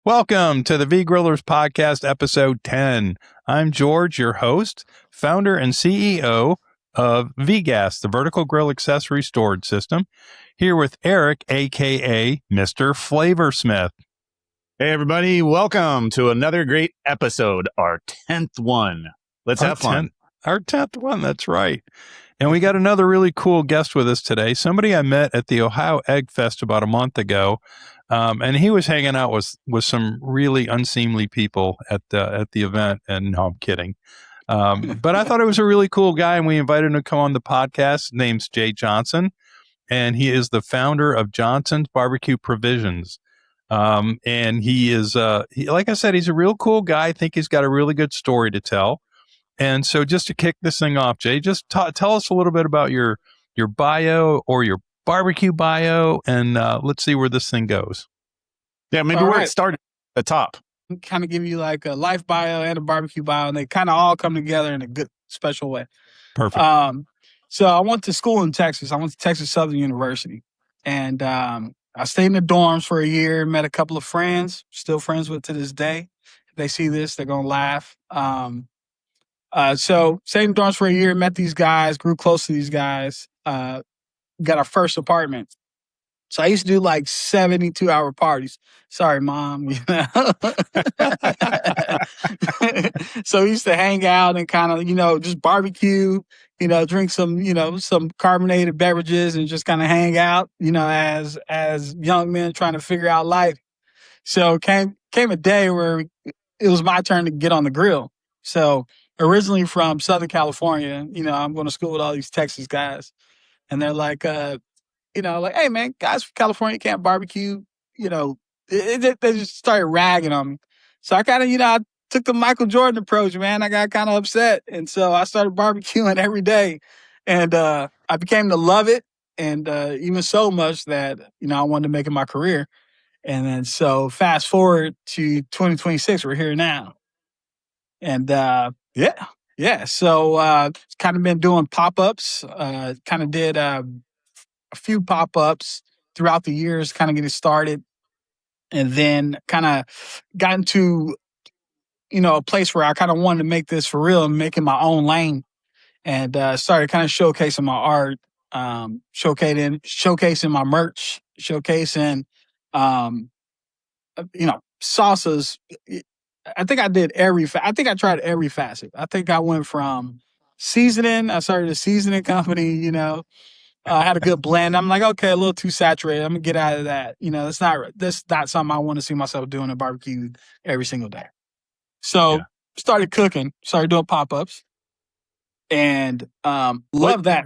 Welcome to the VGrillers Podcast, episode 10. I'm George, your host, founder and CEO of VGas, the vertical grill accessory storage system, here with Eric, a.k.a. MrFlavorsmith. Hey, everybody. Welcome to another great episode, our 10th one. Let's have fun. Our 10th one, that's right. And we got another really cool guest with us today, somebody I met at the Ohio Egg Fest about a month ago. And he was hanging out with some really unseemly people at the event. And no, I'm kidding. But I thought it was a really cool guy, and we invited him to come on the podcast. His name's Jay Johnson, and he is the founder of Johnson's Barbecue Provisions. And he is, like I said, he's a real cool guy. I think he's got a really good story to tell. And so just to kick this thing off, Jay, just tell us a little bit about your bio or your barbecue bio, and let's see where this thing goes. Yeah, maybe where it started at the top. Kind of give you like a life bio and a barbecue bio, and they kind of all come together in a good, special way. Perfect. So I went to school in Texas. I went to Texas Southern University, and I stayed in the dorms for a year, met a couple of friends, still friends with to this day. If they see this, they're going to laugh. So stayed in the dorms for a year, met these guys, grew close to these guys, got our first apartment. So I used to do like 72-hour parties. Sorry, Mom. So we used to hang out and kind of, just barbecue, drink some carbonated beverages and just kind of hang out, as young men trying to figure out life. So came a day where it was my turn to get on the grill. So originally from Southern California, I'm going to school with all these Texas guys. And they're like, hey, man, guys from California can't barbecue. They just started ragging on me. So I kind of, I took the Michael Jordan approach, man. I got kind of upset. And so I started barbecuing every day. And I became to love it. And even so much that, I wanted to make it my career. And then so fast forward to 2026, we're here now. And yeah. So kind of been doing pop-ups, kind of did a few pop-ups throughout the years, kind of getting started. And then kind of got into, a place where I kind of wanted to make this for real and making my own lane. And started kind of showcasing my art, showcasing my merch, showcasing, salsas. I think I did I tried every facet. I think I went from seasoning. I started a seasoning company, I had a good blend. I'm like, okay, a little too saturated. I'm gonna get out of that. That's not something I want to see myself doing a barbecue every single day. So started cooking, started doing pop-ups, and love that.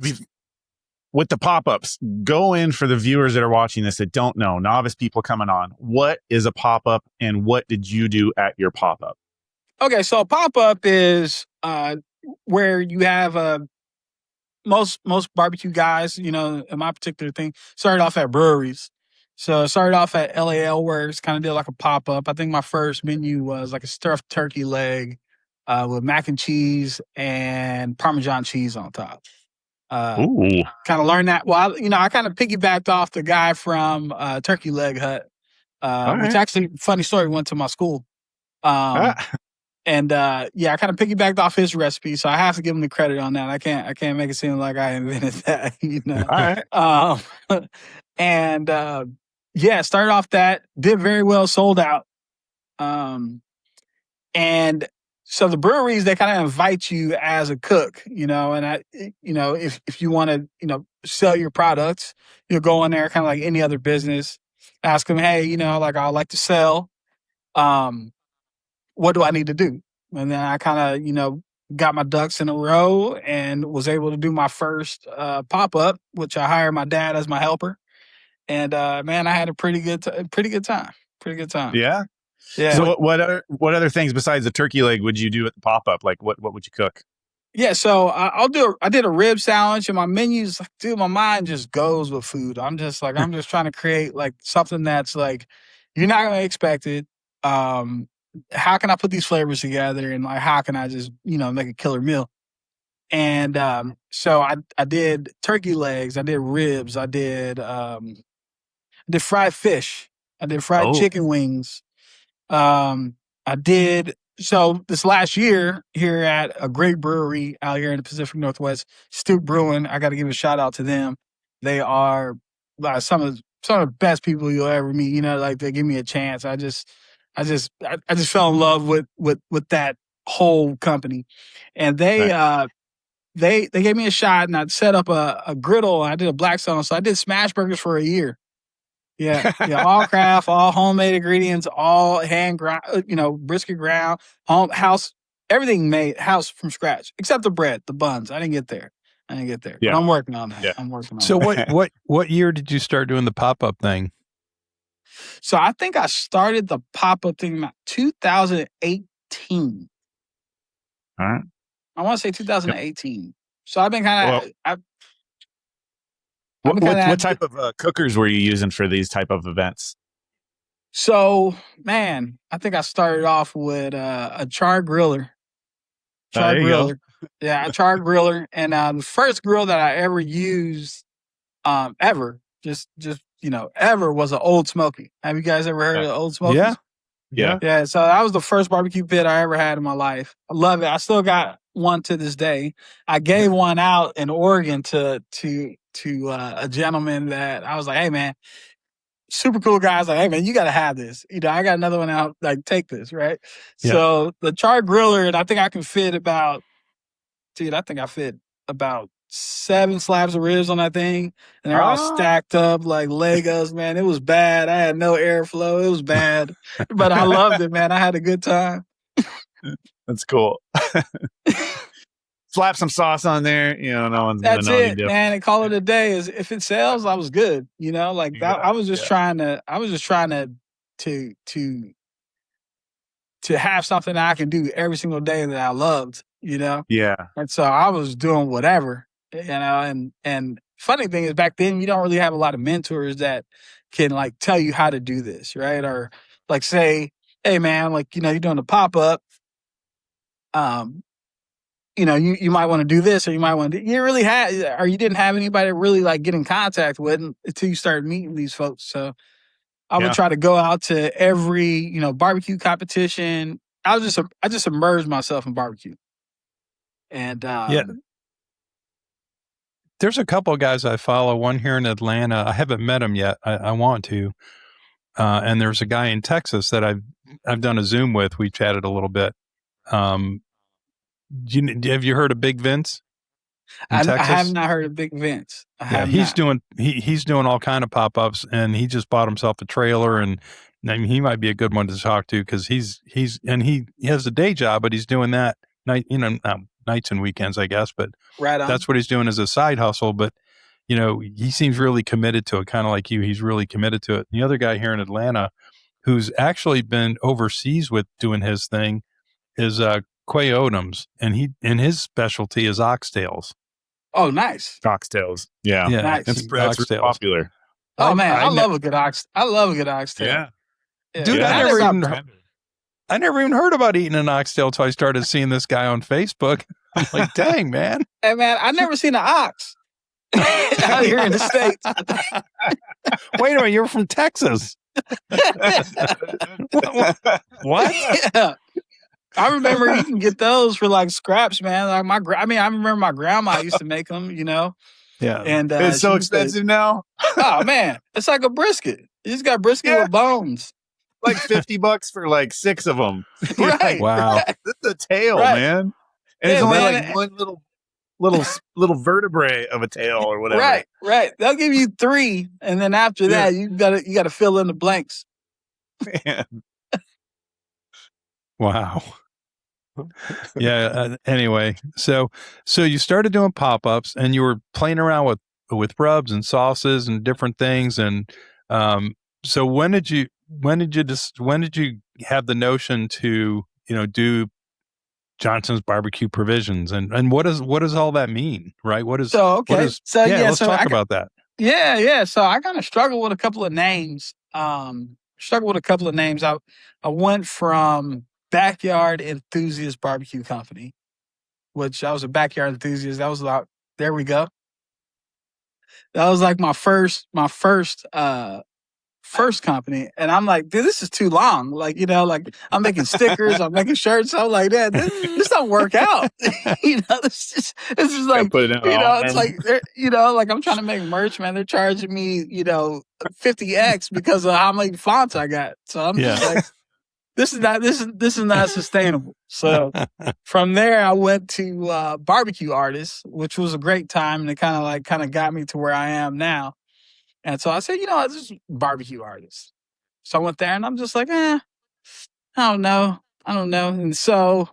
With the pop-ups, go in for the viewers that are watching this that don't know, novice people coming on. What is a pop-up, and what did you do at your pop-up? Okay, so a pop-up is where you have most barbecue guys, in my particular thing, started off at breweries. So I started off at LAL Works, kind of did like a pop-up. I think my first menu was like a stuffed turkey leg with mac and cheese and Parmesan cheese on top. Kind of learned that. Well, I kind of piggybacked off the guy from Turkey Leg Hut, which actually, funny story, went to my school. And I kind of piggybacked off his recipe, so I have to give him the credit on that. I can't make it seem like I invented that, All right. And started off that, did very well, sold out. And so the breweries, they kind of invite you as a cook, and if you want to, sell your products, you'll go in there kind of like any other business, ask them, hey, I'd like to sell. What do I need to do? And then I kind of, got my ducks in a row and was able to do my first pop-up, which I hired my dad as my helper. And man, I had a pretty good time. Yeah. Yeah. So what other things besides the turkey leg would you do at the pop-up? Like what would you cook? Yeah, so I did a rib sandwich, and my menus, dude, my mind just goes with food. I'm just trying to create like something that's like you're not gonna expect it. How can I put these flavors together, and like how can I just make a killer meal? And so I did turkey legs, I did ribs, I did fried fish, I did fried chicken wings. I did. So this last year here at a great brewery out here in the Pacific Northwest, Stoop Brewing, I got to give a shout out to them. They are some of the best people you'll ever meet. Like they give me a chance. I just fell in love with that whole company, and they gave me a shot, and I set up a griddle. I did a Blackstone, so I did smash burgers for a year. Yeah, all craft, all homemade ingredients, all hand ground, brisket ground, house, everything made house from scratch, except the bread, the buns. I didn't get there. But I'm working on that. Yeah. So what year did you start doing the pop-up thing? So I think I started the pop-up thing in 2018. All right. I want to say 2018. So I've been kind of. What type of cookers were you using for these type of events? So, man, I think I started off with a char griller. There you go. Yeah, a char griller. And the first grill that I ever used ever, ever was an Old Smoky. Have you guys ever heard of Old Smoky? Yeah. So that was the first barbecue pit I ever had in my life. I love it. I still got one to this day. I gave one out in Oregon to a gentleman that I was like, hey man, super cool guy. I was like, hey man, you got to have this. I got another one out. Like, take this, right? Yeah. So the char griller, and I think I can fit about 7 slabs of ribs on that thing, and they're all stacked up like Legos, man. It was bad. I had no airflow. It was bad, but I loved it, man. I had a good time. That's cool. Slap some sauce on there, no one's gonna know any different. Man. And call it a day. If it sells, I was good. Like that. I was just trying to have something that I can do every single day that I loved. Yeah. And so I was doing whatever. And funny thing is, back then you don't really have a lot of mentors that can like tell you how to do this, right? Or like say, hey man, like you're doing a pop-up. You might want to do this, or you might want to. You really had, or you didn't have anybody to really like get in contact with until you started meeting these folks. So I would try to go out to every barbecue competition. I just immersed myself in barbecue. And there's a couple of guys I follow. One here in Atlanta. I haven't met him yet. I want to. And there's a guy in Texas that I've done a Zoom with. We chatted a little bit. Have you heard of Big Vince? I have not heard of Big Vince. He's doing all kind of pop-ups, and he just bought himself a trailer, and I mean, he might be a good one to talk to because he has a day job, but he's doing that nights and weekends, I guess. But right on. That's what he's doing as a side hustle. But he seems really committed to it, kind of like you. He's really committed to it. The other guy here in Atlanta, who's actually been overseas with doing his thing, is Quay Odoms, and his specialty is oxtails. Oh, nice. Oxtails. Yeah. Nice. That's really popular. Oh man, I love a good oxtail. Yeah. Dude, I never even heard about eating an oxtail until I started seeing this guy on Facebook. I'm like, dang, man. Hey man, I've never seen an ox out here in the States. Wait a minute, you're from Texas. What? Yeah. I remember you can get those for like scraps, man. Like I remember my grandma used to make them, Yeah. And it's so expensive now. Oh man, it's like a brisket. You just got brisket with bones. Like $50 for like 6 of them. Right. Wow. Right. This is a tail, man. And it's only like one little vertebrae of a tail or whatever. Right. They'll give you 3, and then after that, you gotta fill in the blanks. Man. Wow. Yeah. Anyway, so you started doing pop-ups, and you were playing around with rubs and sauces and different things. And so when did you have the notion to do Johnson's Barbecue Provisions, and what does all that mean, right? Let's talk about that. Yeah. So I kind of struggled with a couple of names. I went from Backyard Enthusiast Barbecue Company, which I was a backyard enthusiast. That was about, there we go. That was like my first first company. And I'm like, dude, this is too long. Like, like I'm making stickers, I'm making shirts. I'm like, Dad, this don't work out. This is like, put it in it's like, like I'm trying to make merch, man. They're charging me, 50x because of how many fonts I got. So I'm just like, this is not sustainable. So from there, I went to Barbecue Artists, which was a great time, and it kind of got me to where I am now. And so I said, this is Barbecue Artists. So I went there, and I'm just like, I don't know. And so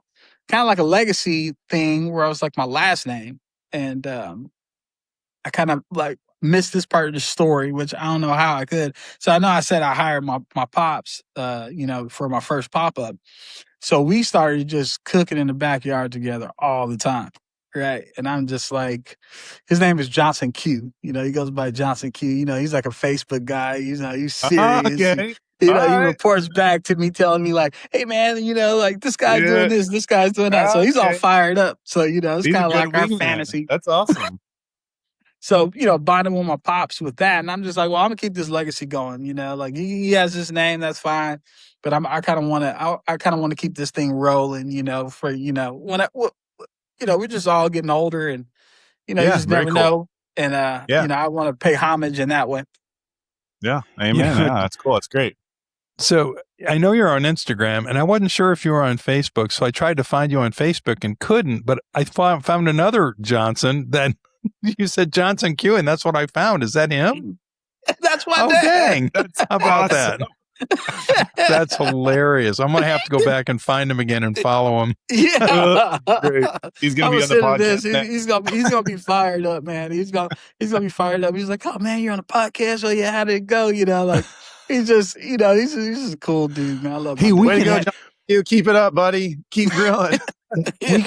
kind of like a legacy thing where I was like my last name, and I kind of like missed this part of the story, which I don't know how I could. So I know I said I hired my pops, for my first pop-up. So we started just cooking in the backyard together all the time. Right. And I'm just like, his name is Johnson Q. He goes by Johnson Q. He's like a Facebook guy. He's serious. Okay. He reports back to me telling me like, hey man, like this guy's doing this guy's doing that. So he's all fired up. So, it's kind of like our fantasy. That's awesome. So, bonding with my pops with that. And I'm just like, well, I'm going to keep this legacy going, like he has his name, that's fine. But I kind of want to keep this thing rolling, for, when we're just all getting older and, you just never know. And, I want to pay homage in that way. Yeah. Amen. Yeah, that's cool. That's great. So I know you're on Instagram, and I wasn't sure if you were on Facebook. So I tried to find you on Facebook and couldn't, but I found another Johnson that you said Johnson Q, and that's what I found. Is that him? That's what. Oh, dang. How about that? That's hilarious. I'm going to have to go back and find him again and follow him. Yeah. Great. He's going to be on the podcast. He's going to be fired up, man. He's going to be fired up. He's like, oh, man, you're on a podcast. Oh, yeah, how did it go? Like, he's just, he's just a cool dude, man. I love him. Hey, way to go, John. You keep it up, buddy. Keep grilling. We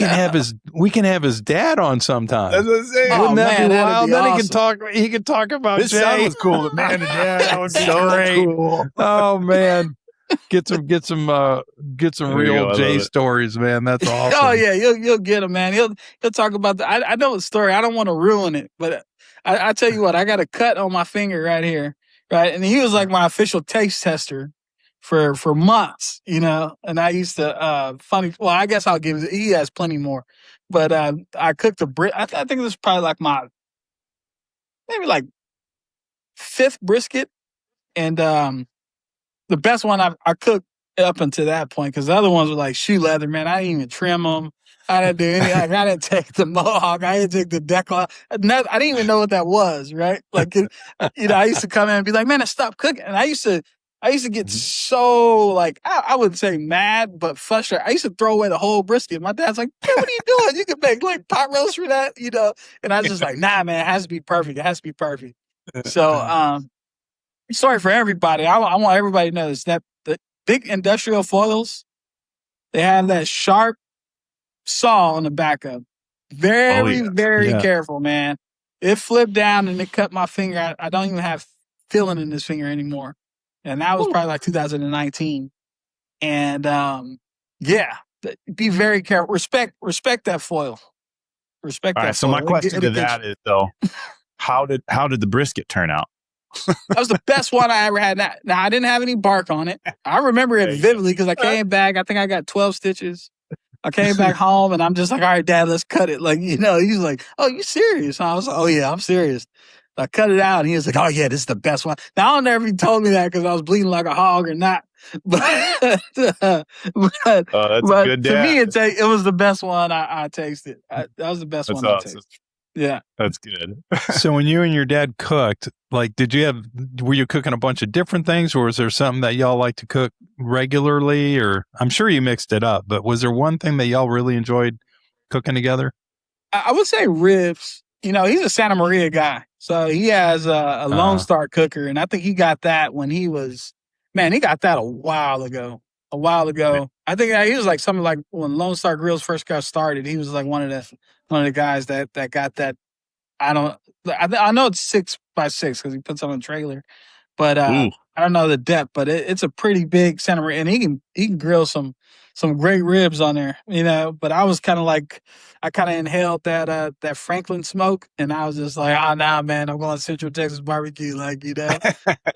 can have his dad on sometime. That's what I'm saying. Wouldn't that be wild? Be then awesome. he can talk about this Jay. son was cool, but man, yeah, that would be so great. Cool. Oh man. Get some real Jay stories, man. That's awesome. Oh yeah, you'll get him, man. He'll talk about I know the story. I don't want to ruin it, but I tell you what, I got a cut on my finger right here, right? And he was like my official taste tester for months, and I used to I guess I'll give it. He has plenty more, but I cooked I think this is probably like my maybe like 5th brisket, and the best one I cooked up until that point, because the other ones were like shoe leather, man. I didn't even trim them. I didn't do anything. I didn't take the mohawk. I didn't take the decal. I didn't even know what that was, right? Like, I used to come in and be like, man, I stopped cooking. And I used to get so like, I wouldn't say mad, but frustrated. I used to throw away the whole brisket. My dad's like, hey, what are you doing? You can make like pot roast for that, And I was just like, nah, man, it has to be perfect. It has to be perfect. So, sorry for everybody. I want everybody to know this, that the big industrial foils, they have that sharp saw on the back of. Very careful, man. It flipped down and it cut my finger. I don't even have feeling in this finger anymore. And that was probably like 2019. And be very careful. Respect that foil. Respect that foil. So my question to that is though, how did the brisket turn out? That was the best one I ever had. Now I didn't have any bark on it. I remember it vividly because I came back. I think I got 12 stitches. I came back home and I'm just like, all right, Dad, let's cut it. Like, he's like, oh, you serious? And I was like, oh yeah, I'm serious. I cut it out and he was like, oh yeah, this is the best one. Now I don't know if he told me that because I was bleeding like a hog or not. But that's a good dad. To me, it was the best one I tasted. That was the best one I tasted. Yeah. That's good. So when you and your dad cooked, like, were you cooking a bunch of different things, or was there something that y'all like to cook regularly? Or I'm sure you mixed it up, but was there one thing that y'all really enjoyed cooking together? I would say ribs. He's a Santa Maria guy. So he has a Lone Star cooker. And I think he got that when he got that a while ago. I think he was like something like when Lone Star Grills first got started, he was like one of the guys that got that. I know it's 6x6 because he puts on a trailer, but I don't know the depth, but it's a pretty big Santa Maria, and he can grill some great ribs on there, you know. But I was kind of like, I kind of inhaled that Franklin smoke, and I was just like, oh, nah, man, I'm going to Central Texas barbecue, like, you know.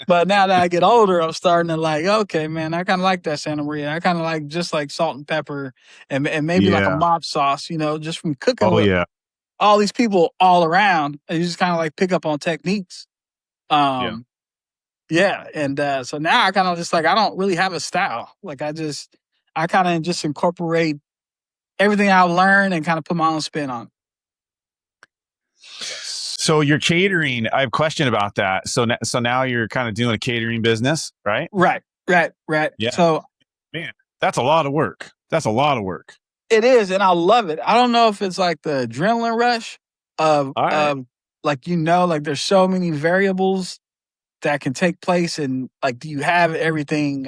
But now that I get older, I'm starting to like, okay, man, I kind of like that Santa Maria. I kind of like just like salt and pepper, and maybe like a Yeah. mop sauce, you know, just from cooking Oh with yeah. all these people all around, and you just kind of like pick up on techniques. Yeah. Yeah, and so now I kind of just like, I don't really have a style. Like I kind of just incorporate everything I've learned and kind of put my own spin on it. So your catering, I have a question about that. So now you're kind of doing a catering business, right? Right. Yeah. So Man, that's a lot of work. it is, and I love it. I don't know if it's like the adrenaline rush of All right. like, you know, like there's so many variables that can take place, and like, do you have everything?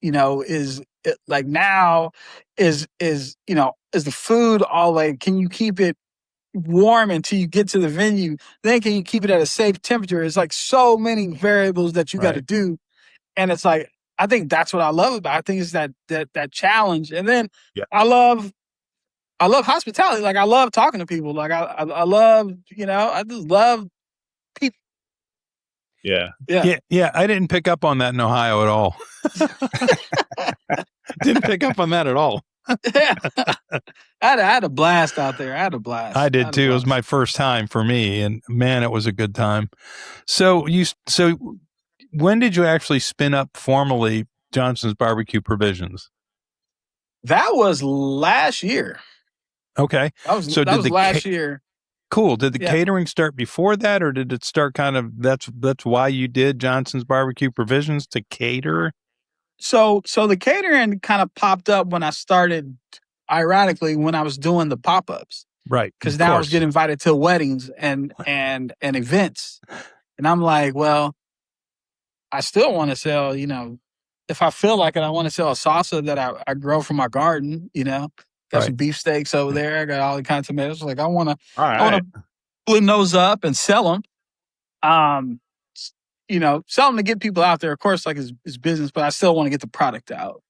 You know, is it, like, now is you know, is the food all like? Can you keep it warm until you get to the venue? Then can you keep it at a safe temperature? It's like so many variables that you got to Right. do, and it's like, I think that's what I love about it. I think it's that challenge, and then Yeah. I love hospitality. Like, I love talking to people. Like, I love, you know, I just love people. Yeah. Yeah. I didn't pick up on that in Ohio at all. Didn't pick up on that at all. Yeah. I had a blast out there. I had a blast. I did too. It was my first time for me, and man, it was a good time. So when did you actually spin up formally Johnson's Barbecue Provisions? That was last year. Okay. That was last year. Cool. Did the Yeah. catering start before that, or did it start kind of, that's why you did Johnson's Barbecue Provisions, to cater? So the catering kind of popped up when I started, ironically, when I was doing the pop-ups. Right. Because of now I course. was getting invited to weddings and events. And I'm like, well, I still want to sell, you know, if I feel like it, I want to sell a salsa that I grow from my garden, you know. Got Right. some beefsteaks over there. I got all the kinds of tomatoes. Like, I want All to right. blend those up and sell them. You know, sell them to get people out there. Of course, like, it's business, but I still want to get the product out.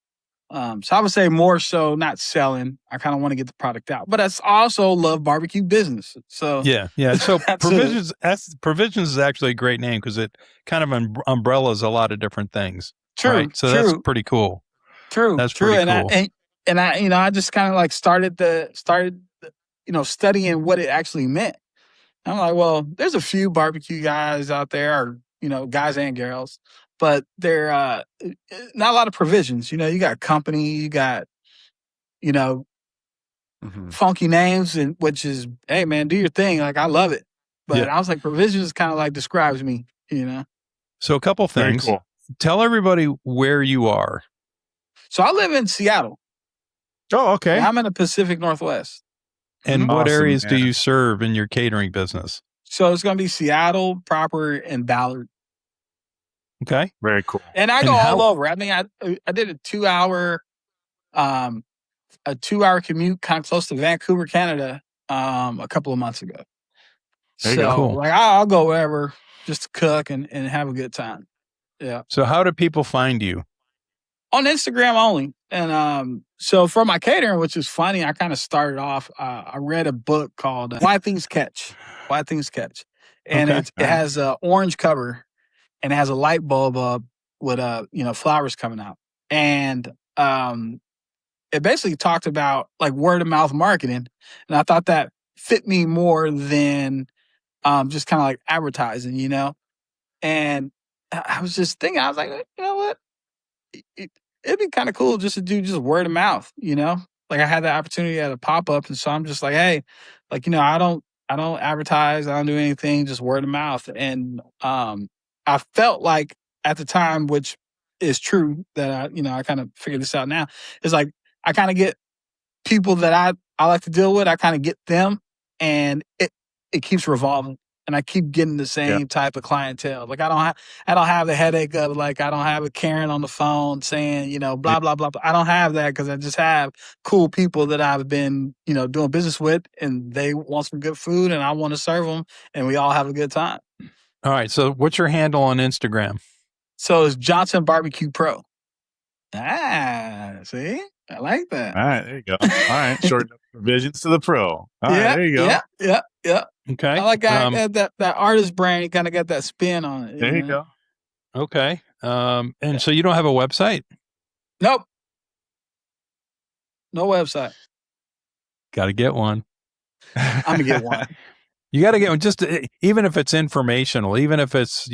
So I would say more so not selling. I kind of want to get the product out, but I also love barbecue business. So Yeah. So that's Provisions is actually a great name because it kind of umbrellas a lot of different things. True. Right? So that's pretty cool. That's True. pretty cool. And I, you know, I just kind of like started, you know, studying what it actually meant. I'm like, well, there's a few barbecue guys out there, or, you know, guys and girls, but they're not a lot of provisions. You know, you got company, you got, you know, funky names, and which is, hey man, do your thing. Like, I love it. But I was like, provisions kind of like describes me, you know. So a couple Very things. cool. Tell everybody where you are. So I live in Seattle. Oh, okay. I'm in the Pacific Northwest. And what Awesome, areas do man. you serve in your catering business? So it's going to be Seattle proper and Ballard. Okay. Very cool. And I go all over. I mean, I did a 2-hour commute kind of close to Vancouver, Canada, a couple of months ago. There you go. Cool. Like, I'll go wherever just to cook and have a good time. Yeah. So how do people find you? On Instagram only. And so for my catering, which is funny, I kind of started off, I read a book called Why Things Catch. And Okay. it has an orange cover, and it has a light bulb up with you know, flowers coming out. And it basically talked about like word of mouth marketing. And I thought that fit me more than just kind of like advertising, you know? And I was just thinking, I was like, you know what? It'd be kind of cool just to do just word of mouth, you know? Like, I had the opportunity at a pop-up, and so I'm just like, hey, like, you know, I don't advertise, I don't do anything, just word of mouth. And I felt like at the time, which is true, that I kind of figured this out now, is like, I kind of get people that I like to deal with, I kind of get them, and it keeps revolving. And I keep getting the same type of clientele. Like, I don't have the headache of, like, I don't have a Karen on the phone saying, you know, blah, blah, blah, blah. I don't have that, because I just have cool people that I've been, you know, doing business with, and they want some good food, and I want to serve them, and we all have a good time. All right. So what's your handle on Instagram? So it's Johnson Barbecue Pro. Ah, see? I like that. All right, there you go. All right, short revisions to the pro. All right, there you go. Yeah. Okay. I like that artist brand. You kind of got that spin on it. There you go. Okay. And so you don't have a website? Nope. No website. Got to get one. I'm going to get one. You got to get one, just even if it's informational, even if it's,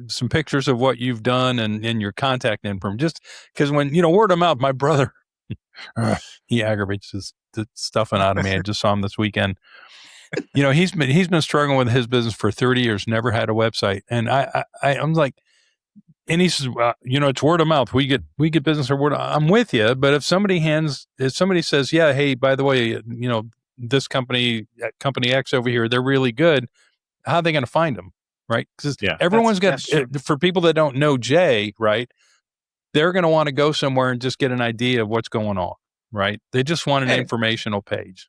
some pictures of what you've done and your contact info, just because when, word of mouth, my brother, he aggravates the stuffing out of me. I just saw him this weekend. He's been struggling with his business for 30 years, never had a website. And I'm like, and he says, it's word of mouth. We get business or word. I'm with you. But if somebody says, yeah, hey, by the way, this company X over here, they're really good. How are they going to find them? Right. Because everyone's got, for people that don't know Jay, right. They're going to want to go somewhere and just get an idea of what's going on. Right. They just want an informational page.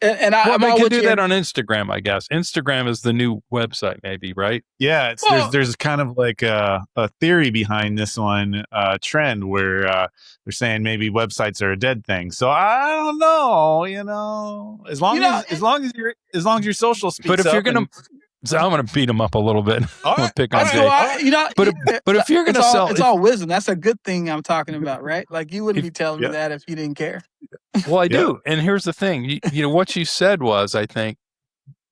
And they can do that on Instagram, I guess. Instagram is the new website, maybe, right? Yeah, there's kind of like a theory behind this one trend where they're saying maybe websites are a dead thing. So I don't know, as long as your social speaks. But if you're gonna, I'm gonna beat them up a little bit. I'm gonna pick on Jay. But if you're gonna sell, it's all wisdom. That's a good thing I'm talking about, right? Like you wouldn't be telling me that if you didn't care. Well, I do. And here's the thing. What you said was, I think,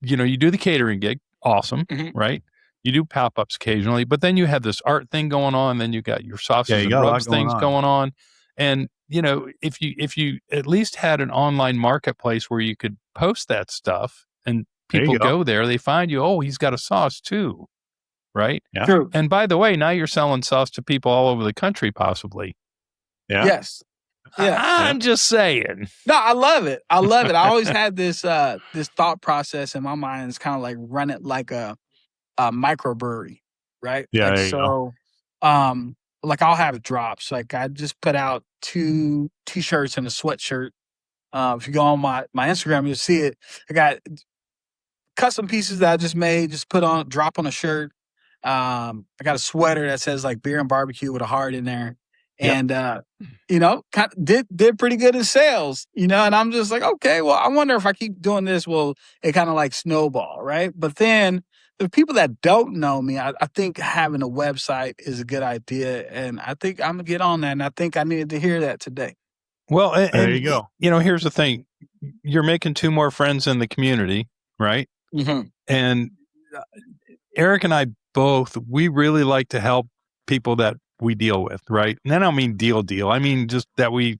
you do the catering gig. Awesome. Mm-hmm. Right. You do pop-ups occasionally, but then you have this art thing going on. Then you got your sauces and rubs things going on. And, if you at least had an online marketplace where you could post that stuff and people go there, they find you, oh, he's got a sauce too. Right. Yeah. True. And by the way, now you're selling sauce to people all over the country, possibly. Yeah. Yes. Yeah, I'm just saying. No, I love it. I always had this thought process in my mind. It's kind of like run it like a microbrewery, right? Yeah. Like, so, like I'll have drops. Like I just put out 2 t-shirts and a sweatshirt. If you go on my Instagram, you'll see it. I got custom pieces that I just made. Just drop on a shirt. I got a sweater that says like beer and barbecue with a heart in there. And, did pretty good in sales, and I'm just like, okay, well, I wonder if I keep doing this, will it kind of like snowball, right? But then the people that don't know me, I think having a website is a good idea. And I think I'm going to get on that. And I think I needed to hear that today. Well, there you go. Here's the thing. You're making 2 more friends in the community, right? Mm-hmm. And Eric and I both, we really like to help people that we deal with, right? And I don't mean deal. I mean just that we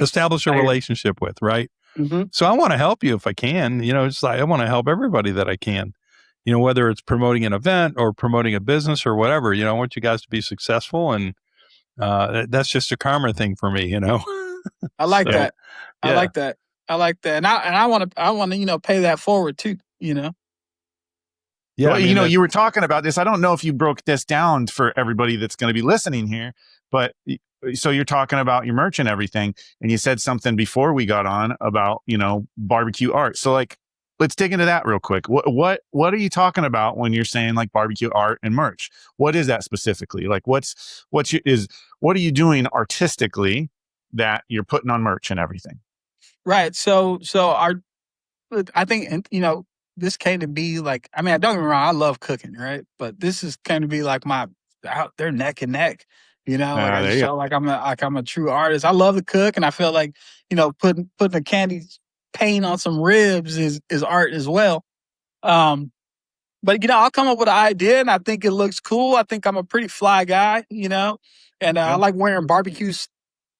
establish a relationship with, right? Mm-hmm. So I want to help you if I can. It's like I want to help everybody that I can. Whether it's promoting an event or promoting a business or whatever. I want you guys to be successful, and that's just a karma thing for me. I like that. I like that. And I want to pay that forward too. Yeah, well, you were talking about this. I don't know if you broke this down for everybody that's going to be listening here, but so you're talking about your merch and everything, and you said something before we got on about, barbecue art. So like, let's dig into that real quick. What are you talking about when you're saying like barbecue art and merch? What is that specifically? Like what are you doing artistically that you're putting on merch and everything? Right. So I think, this came to be like, I mean, don't get me wrong, I love cooking, right? But this is came to be like they're neck and neck, I just felt like I'm a true artist. I love to cook, and I feel like, putting a candy paint on some ribs is art as well. But I'll come up with an idea, and I think it looks cool. I think I'm a pretty fly guy, and I like wearing barbecue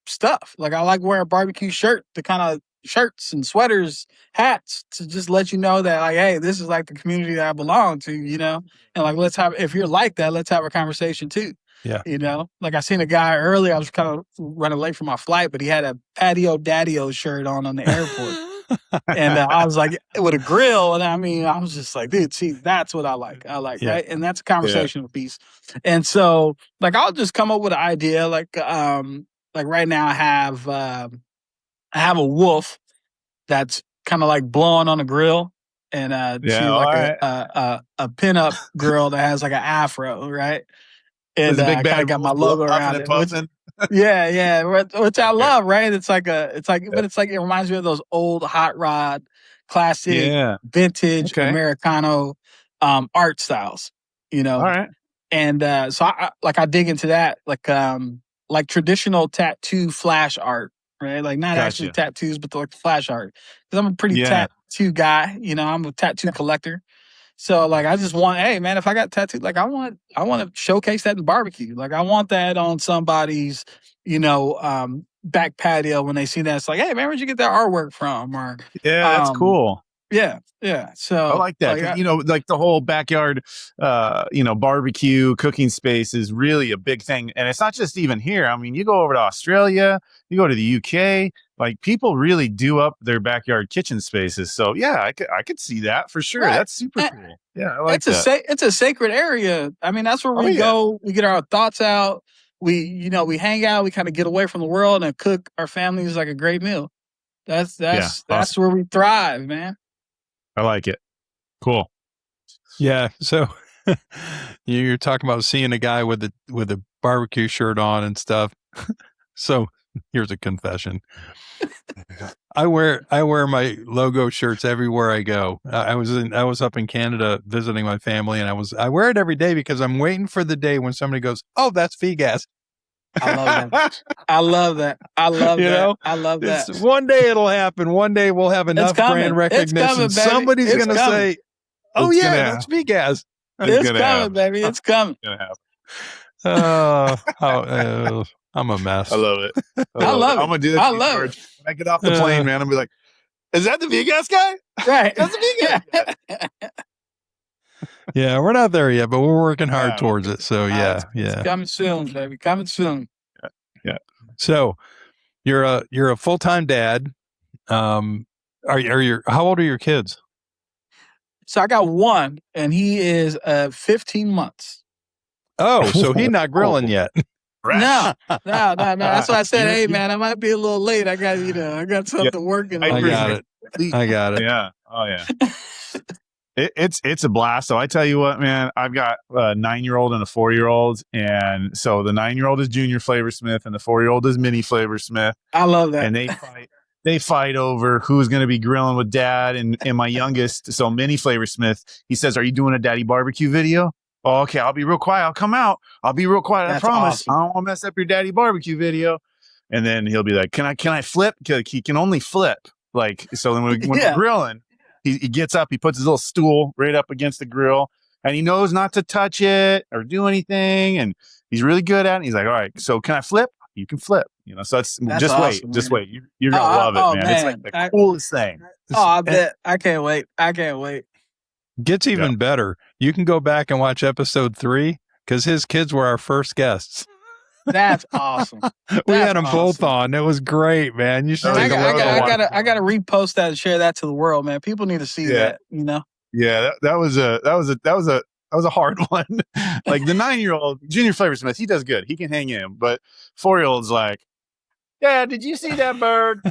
stuff. Like I like wearing a barbecue shirt, the kind of shirts and sweaters, hats, to just let you know that like, hey, this is like the community that I belong to, and like, if you're like that, let's have a conversation too. Yeah. Like I seen a guy earlier, I was kind of running late for my flight, but he had a Patio Daddy-O shirt on the airport. And I was like, with a grill. And I mean, I was just like, dude, see, that's what I like. Right. And that's a conversational piece. And so like, I'll just come up with an idea. Like right now I have a wolf that's kind of like blowing on a grill, and she's like a pinup girl that has like an afro, right? And There's a big I kind bag of got of my rolls, logo puffing around and it. puffing. Yeah, which I love, right? But it reminds me of those old hot rod, classic, Yeah. vintage Okay. Americano art styles, All right. And so I dig into that, like traditional tattoo flash art, right? Like not actually Gotcha. tattoos, but like the flash art. Because I'm a pretty Yeah. tattoo guy, I'm a tattoo collector. So like I just want, hey man, if I got tattooed, like I want to showcase that in barbecue. Like I want that on somebody's, back patio when they see that. It's like, hey man, where'd you get that artwork from? Or Yeah, that's cool. yeah. I So like that because like the whole backyard, barbecue cooking space is really a big thing, and it's not just even here. I mean, you go over to Australia, you go to the UK, like people really do up their backyard kitchen spaces. So yeah, I could see that for sure. Right. That's super cool. Yeah, I like that. It's a sacred area. I mean, that's where we go. We get our thoughts out. We hang out. We kind of get away from the world and cook our families like a great meal. That's awesome. where we thrive, man. I like it. Cool. Yeah. So you're talking about seeing a guy with a barbecue shirt on and stuff. So here's a confession. I wear my logo shirts everywhere I go. I was up in Canada visiting my family, and I wear it every day because I'm waiting for the day when somebody goes, "Oh, that's VGas." I love that. I love that. I love that. I love that. One day it'll happen. One day we'll have enough brand recognition. It's coming, Somebody's going to say, "Oh it's yeah, that's VGas." It's coming, baby. It's coming. It's gonna happen. I'm a mess. I love it. I love it. I'm gonna do that. I love George. When I get off the plane, man, I'm gonna be like, "Is that the VGas guy?" Right. That's the VGas guy. Yeah, we're not there yet, but we're working hard towards it. So yeah. It's coming soon, baby. Coming soon. Yeah. So you're a full-time dad. How old are your kids? So I got one, and he is 15 months. Oh, so he's not grilling yet. No. That's why I said, hey man, I might be a little late. I got something working. I got it. Yeah. Oh yeah. It's a blast. So I tell you what, man, I've got a 9-year-old and a 4-year-old, and so the 9-year-old is Junior Flavorsmith, and the 4-year-old is Mini Flavorsmith. I love that. And they fight over who's going to be grilling with dad and my youngest. So Mini Flavorsmith, he says, "Are you doing a daddy barbecue video?" "Oh, okay, I'll be real quiet. I'll come out. I'll be real quiet. That's I promise. awesome. I don't want to mess up your daddy barbecue video." And then he'll be like, "Can I flip?" Because he can only flip. Like, so then when we're grilling, he gets up, he puts his little stool right up against the grill, and he knows not to touch it or do anything. And he's really good at it. He's like, "All right, so can I flip?" "You can flip." So that's just awesome, wait. Just man. wait. You're going to love it, man. It's like the coolest thing. Oh, I bet. I can't wait. Gets even better. You can go back and watch episode 3 because his kids were our first guests. That's awesome. We had them both on. It was great, man. You should. I gotta repost that and share that to the world, man. People need to see that. Yeah, that was a hard one. Like the 9-year-old Junior Flavorsmith, he does good. He can hang in, but 4-year-old's like, "Yeah, did you see that bird?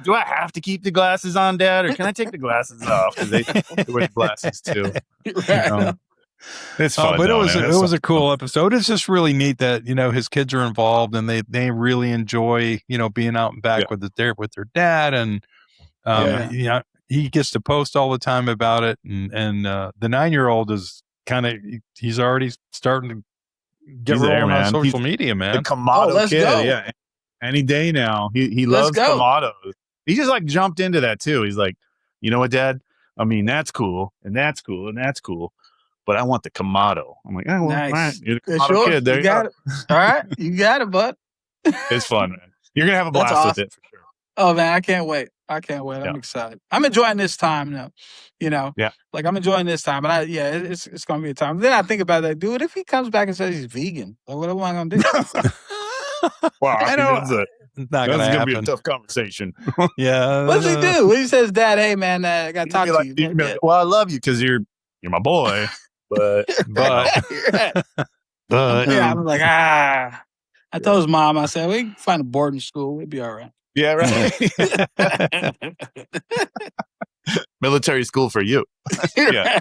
Do I have to keep the glasses on, Dad, or can I take the glasses off?" Because they wear the glasses too. It's fun, but it was a cool episode. It's just really neat that his kids are involved and they really enjoy being out and back with their dad, and he gets to post all the time about it, and the 9-year-old is he's already starting to get rolling on social media, man. The Kamado kid, go. yeah. Any day now, he loves Kamados. He just like jumped into that too. He's like, "You know what, Dad? I mean, that's cool, and that's cool, and that's cool, but I want the Kamado." I'm like, "Oh, well, nice. All right, you're the Kamado kid. There you got go." It. All right, you got it, bud. It's fun, man. You're gonna have a blast with it for sure. Oh man, I can't wait. I'm excited. I'm enjoying this time now. Yeah. Like I'm enjoying this time, but it's gonna be a time. Then I think about that, dude. If he comes back and says he's vegan, like what am I gonna do? Wow, that's gonna be a happen. tough conversation. Yeah. What does he do? When he says, "Dad, hey man, I gotta talk to you." Well, I love you because you're my boy, but yeah, I'm like I told his mom, I said, "We can find a boarding school. We'll be all right." Yeah, right. Military school for you. Yeah.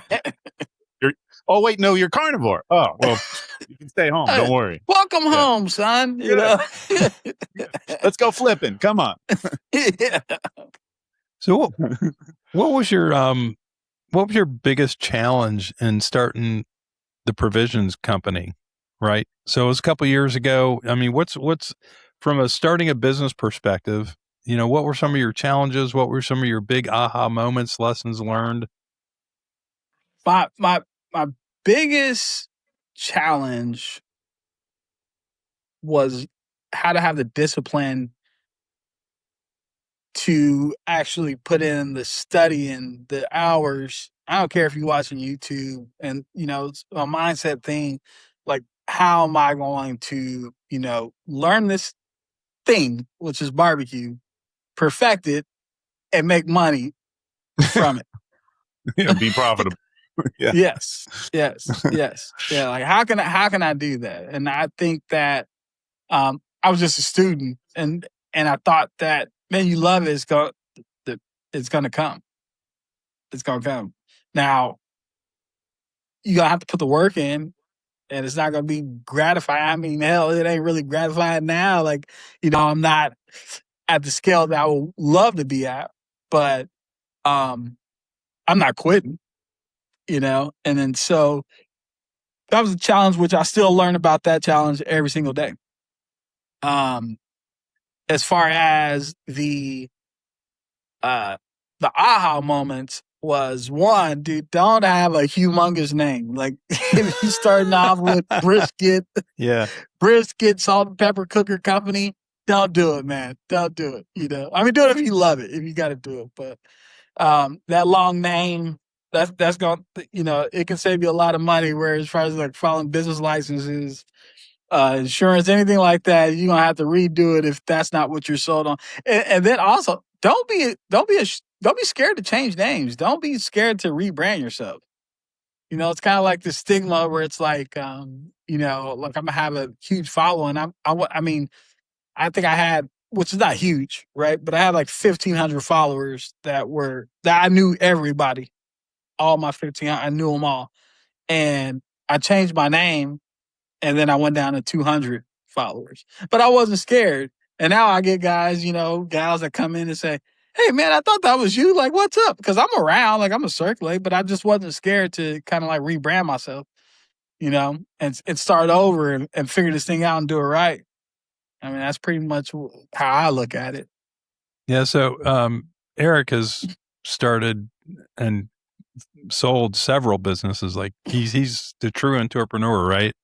Oh, wait, no, you're carnivore. Oh, well, you can stay home. Don't worry. Welcome home, son. You know? Let's go flipping. Come on. Yeah. So what was your biggest challenge in starting the provisions company, right? So it was a couple of years ago. I mean, what's from a starting a business perspective, what were some of your challenges? What were some of your big aha moments, lessons learned? My biggest challenge was how to have the discipline to actually put in the study and the hours. I don't care if you're watching YouTube and, it's a mindset thing. Like, how am I going to, learn this thing, which is barbecue, perfect it, and make money from it? Be profitable. Yeah. Yes. Yeah. Like, how can I do that? And I think that I was just a student, and I thought that, man, you love it, it's gonna come. It's gonna come. Now, you're gonna have to put the work in, and it's not gonna be gratifying. I mean, hell, it ain't really gratifying now. Like, I'm not at the scale that I would love to be at, but I'm not quitting, And then so that was a challenge, which I still learn about that challenge every single day. As far as the aha moments was, one, dude, don't have a humongous name. Like, if you're starting off with brisket, salt and pepper cooker company, don't do it, man. Don't do it. I mean, do it if you love it, if you got to do it. But that long name, that's going, it can save you a lot of money. Whereas as far as like filing business licenses, insurance, anything like that, you're gonna have to redo it if that's not what you're sold on. And then also, don't be scared to change names. Don't be scared to rebrand yourself. It's kind of like the stigma where it's like, like I'm gonna have a huge following. I mean, I think I had, which is not huge, right? But I had like 1,500 followers that I knew everybody, all my 1,500, I knew them all, and I changed my name. And then I went down to 200 followers, but I wasn't scared. And now I get guys, gals that come in and say, "Hey, man, I thought that was you. Like, what's up?" Because I'm around, like, I'm a circulate, but I just wasn't scared to kind of like rebrand myself, and start over and figure this thing out and do it right. I mean, that's pretty much how I look at it. Yeah. So Eric has started and sold several businesses. Like, he's the true entrepreneur, right?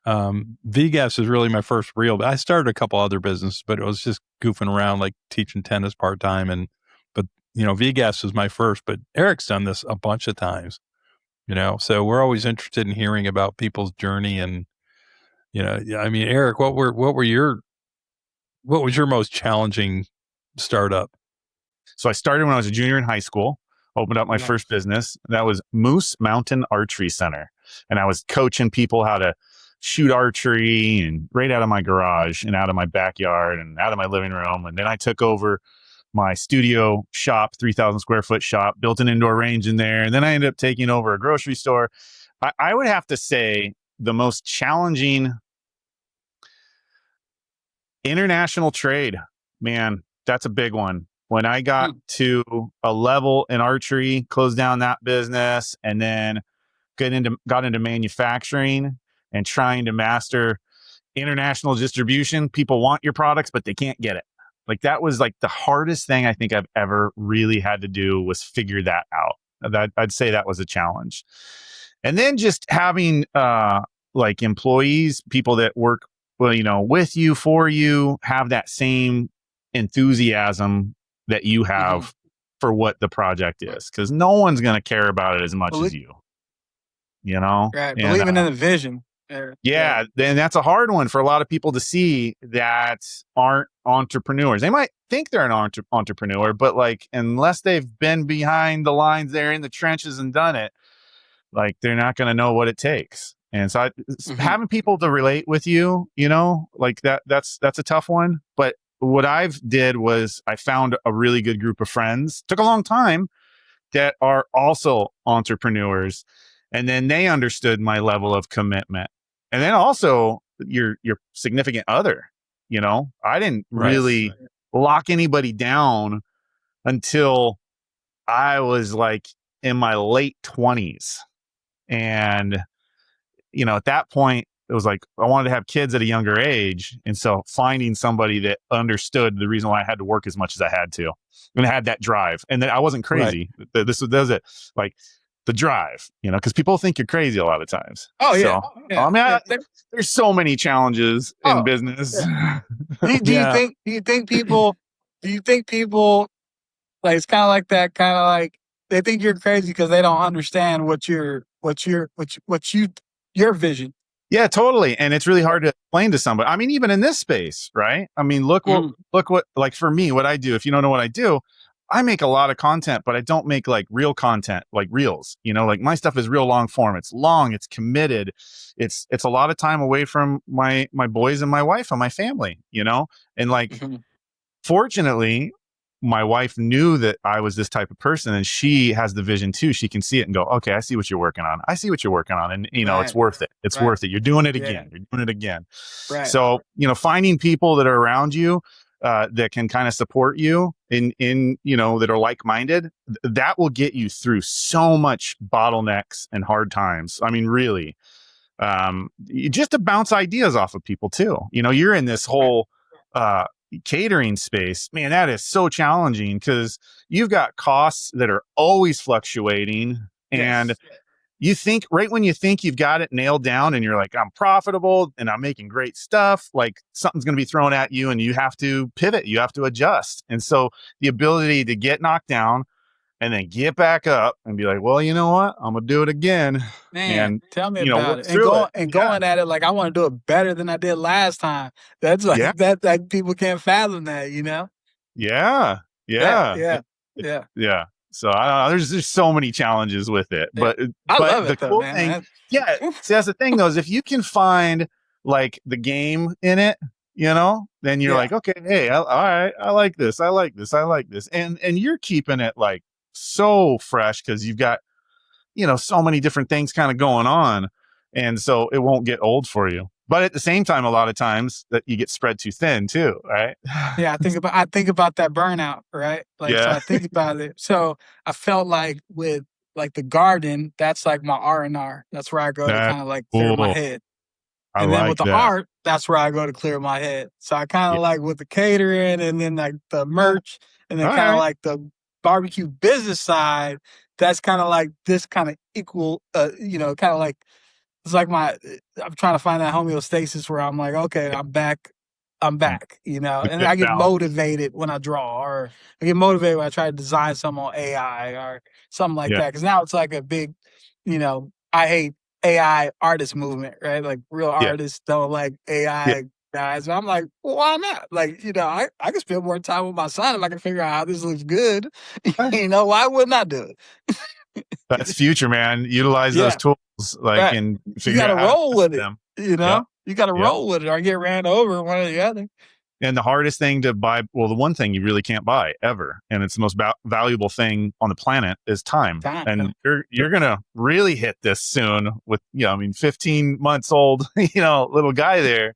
VGas is really my first real. I started a couple other businesses, but it was just goofing around, like teaching tennis part time. But VGas was my first. But Eric's done this a bunch of times. So we're always interested in hearing about people's journey. And I mean, Eric, what was your most challenging startup? So I started when I was a junior in high school. Opened up my first business. That was Moose Mountain Archery Center, and I was coaching people how to shoot archery, and right out of my garage and out of my backyard and out of my living room. And then I took over my studio shop, 3,000 square foot shop, built an indoor range in there. And then I ended up taking over a grocery store. I would have to say the most challenging, international trade, man, that's a big one. When I got to a level in archery, closed down that business, and then got into manufacturing and trying to master international distribution. People want your products, but they can't get it. Like, that was like the hardest thing I think I've ever really had to do, was figure that out. I'd say that was a challenge. And then just having like employees, people that work, with you, for you, have that same enthusiasm that you have for what the project is, because no one's going to care about it as much as you. Right. Believing in the vision. Yeah, and that's a hard one for a lot of people to see that aren't entrepreneurs. They might think they're an entrepreneur, but like, unless they've been behind the lines there in the trenches and done it, like, they're not going to know what it takes. And so having people to relate with you, like that's a tough one. But what I've did was I found a really good group of friends. Took a long time, that are also entrepreneurs. And then they understood my level of commitment. And then also your significant other, I didn't really lock anybody down until I was like in my late 20s. And, at that point, it was like I wanted to have kids at a younger age. And so finding somebody that understood the reason why I had to work as much as I had to and had that drive. And that I wasn't crazy. Right. This was it. Like the drive, because people think you're crazy a lot of times. Oh, yeah. So, I mean, there's so many challenges in business. Yeah. Do you think people, like, it's kind of like that, kind of like they think you're crazy because they don't understand your vision. Yeah, totally. And it's really hard to explain to somebody. I mean, even in this space, right? I mean, look what, like for me, what I do, if you don't know what I do, I make a lot of content, but I don't make like real content, like reels, like my stuff is real long form. It's long, it's committed. It's a lot of time away from my boys and my wife and my family, and like, fortunately, my wife knew that I was this type of person, and she has the vision too. She can see it and go, okay, I see what you're working on. I see what you're working on. And, it's worth it. It's worth it. You're doing it again. You're doing it again. Right. So, finding people that are around you, that can kind of support you in, that are like-minded, that will get you through so much bottlenecks and hard times. I mean, really, just to bounce ideas off of people too. You're in this whole, catering space, man, that is so challenging because you've got costs that are always fluctuating. And you think right when you think you've got it nailed down and you're like, I'm profitable and I'm making great stuff, like something's going to be thrown at you and you have to pivot, you have to adjust. And so the ability to get knocked down and then get back up and be like, well, you know what? I'm going to do it again. Man, tell me about it. And going at it like I want to do it better than I did last time. That's like that like people can't fathom that, Yeah. So there's so many challenges with it, but I love the it, though, cool man. thing, see, that's the thing though, is if you can find like the game in it, then you're like, okay, hey, all right, I like this, and you're keeping it like so fresh because you've got so many different things kind of going on, and so it won't get old for you. But at the same time, a lot of times that you get spread too thin too, right? Yeah, I think about that burnout, right? Like, so I think about it. So I felt like with like the garden, that's like my R&R. That's where I go to kind of like clear my head. And then with the art, that's where I go to clear my head. So I kind of like with the catering and then like the merch and then kind of like the barbecue business side, that's kind of like this kind of equal, kind of like, it's like I'm trying to find that homeostasis where I'm like, okay, I'm back, and I get motivated when I draw, or I get motivated when I try to design something on AI or something like that. Cause now it's like a big, I hate AI artist movement, right? Like real artists don't like AI guys. And I'm like, well, why not? Like, I can spend more time with my son if I can figure out how this looks good. Why wouldn't I do it? That's future, man. Utilize those tools, like, and figure out how to roll with it. You got to roll with it or get ran over, one or the other. And the hardest thing to buy, well, the one thing you really can't buy ever, and it's the most valuable thing on the planet, is time. And you're gonna really hit this soon with 15 months old, little guy there.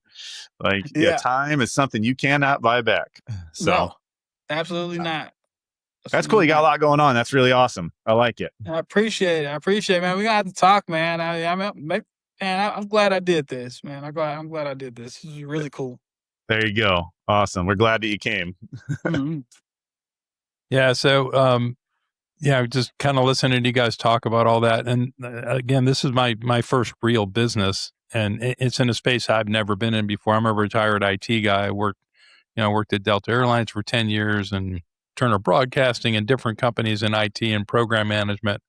Like, time is something you cannot buy back. So, no, absolutely not. That's cool. You got a lot going on. That's really awesome. I like it. I appreciate it, man. We got to talk, man. I'm glad I did this, man. I'm glad I did this. This is really cool. There you go. Awesome. We're glad that you came. Mm-hmm. Yeah. So, just kind of listening to you guys talk about all that. And again, this is my first real business, and it's in a space I've never been in before. I'm a retired IT guy. I worked at Delta Airlines for 10 years and Turner Broadcasting and different companies in IT and program management.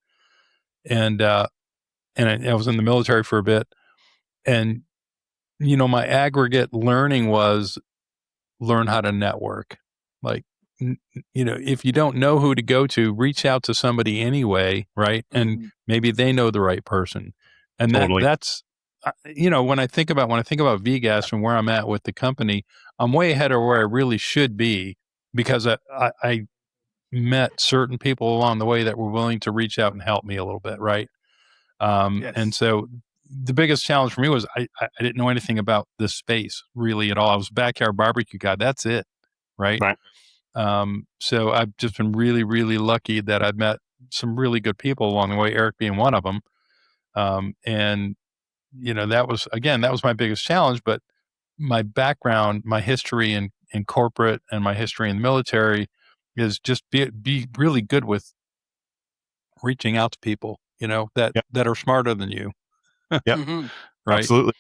And I was in the military for a bit. And, my aggregate learning was learn how to network. Like, if you don't know who to go to, reach out to somebody anyway, right? And maybe they know the right person. And that's, when I think about VGas and where I'm at with the company, I'm way ahead of where I really should be because I met certain people along the way that were willing to reach out and help me a little bit, right? And so the biggest challenge for me was I didn't know anything about this space really at all. I was a backyard barbecue guy. That's it. Right. So I've just been really, really lucky that I've met some really good people along the way, Eric being one of them. And, that was my biggest challenge, but my background, my history in corporate and my history in the military is just be really good with reaching out to people, that are smarter than you. Yep. Right. Absolutely.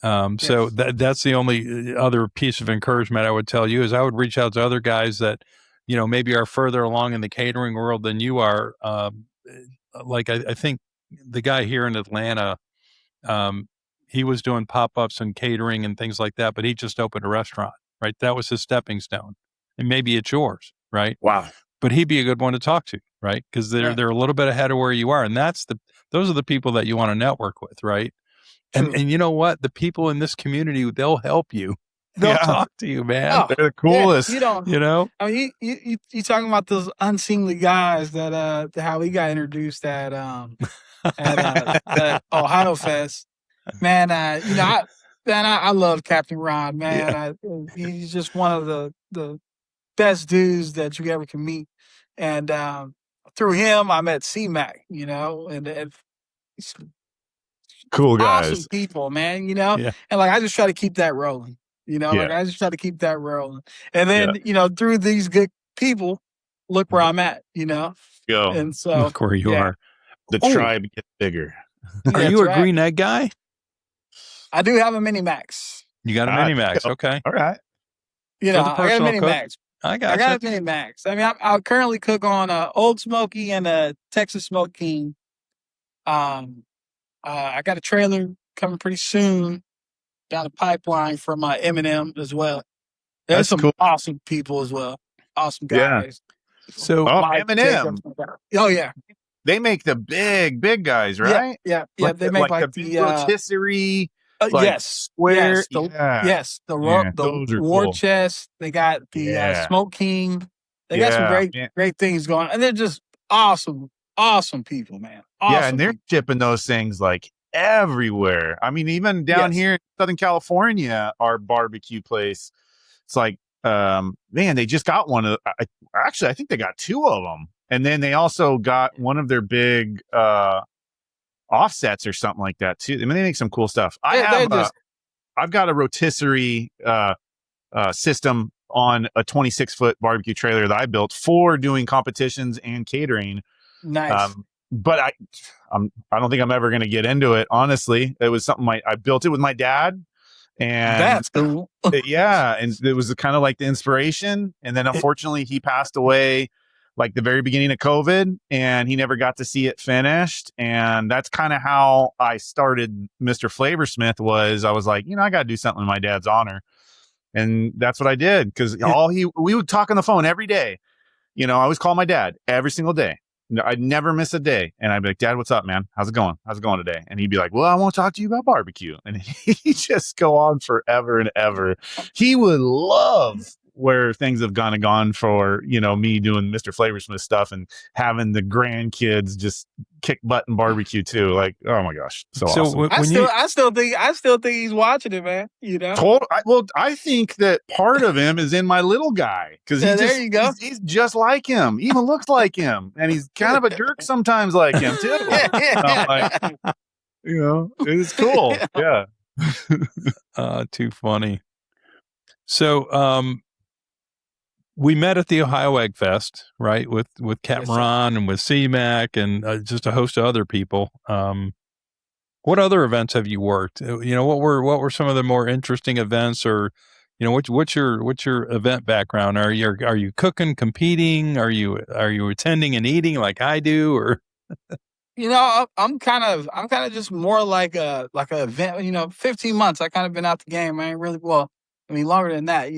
So that's the only other piece of encouragement I would tell you is I would reach out to other guys that, maybe are further along in the catering world than you are. Like I think the guy here in Atlanta, he was doing pop-ups and catering and things like that, but he just opened a restaurant, right? That was his stepping stone. And maybe it's yours, right? Wow. But he'd be a good one to talk to, right? Because they're a little bit ahead of where you are. And those are the people that you want to network with, right? And you know what? The people in this community, they'll help you. They'll talk to you, man. Oh, they're the coolest. I mean, you talking about those unseemly guys that how we got introduced at Ohio Fest. Man, I love Captain Ron, man. He's just one of the best dudes that you ever can meet. And through him, I met C-Mac, and cool guys. Awesome people, man, and like I just try to keep that rolling. Like I just try to keep that rolling. And then, through these good people, look where I'm at, Go. And so look where you are. The tribe gets bigger. Are you a green egg guy? I do have a Mini Max. You got a Mini Max, okay. All right. I got a Mini Max. I got a Mini Max. I mean, I currently cook on Old Smoky and a Texas Smoke King. I got a trailer coming pretty soon down the pipeline from M&M as well. There's some awesome people as well. Awesome guys. Yeah. So M&M. Oh yeah. They make the big guys, right? Yeah. They make like the rotisserie. Square. Yes. The war chest. They got the Smoke King. They got some great things going on. And they're just awesome people, man. Awesome and they're shipping those things like everywhere. I mean, even down here in Southern California, our barbecue place, it's like, man, they just got one of, actually, I think they got two of them. And then they also got one of their big offsets or something like that too. I mean, they make some cool stuff. I've got a rotisserie system on a 26-foot barbecue trailer that I built for doing competitions and catering. Nice. But I don't think I'm ever going to get into it. Honestly, it was something I built it with my dad, and that's cool. And it was kind of like the inspiration. And then unfortunately, he passed away like the very beginning of COVID, and he never got to see it finished. And that's kind of how I started MrFlavorsmith. I was like, I got to do something in my dad's honor, and that's what I did. Because we would talk on the phone every day. I always call my dad every single day. I'd never miss a day. And I'd be like, Dad, what's up, man? How's it going? Today? And he'd be like, well, I want to talk to you about barbecue. And he'd just go on forever and ever. He would love where things have gone for, me doing MrFlavorsmith stuff and having the grandkids just kick butt and barbecue too. Like, oh my gosh. So awesome. I still think he's watching it, man. I think that part of him is in my little guy. Cause there you go. He's just like him, even looks like him. And he's kind of a jerk sometimes like him too. It's cool. Yeah. Too funny. So, we met at the Ohio Egg Fest, right? With Captain Ron and with C-Mac and just a host of other people. What other events have you worked? What were some of the more interesting events, or what's your event background? Are you cooking, competing? Are you attending and eating like I do, or? I'm kind of just more like a event. 15 months. I kind of been out the game. I ain't really longer than that,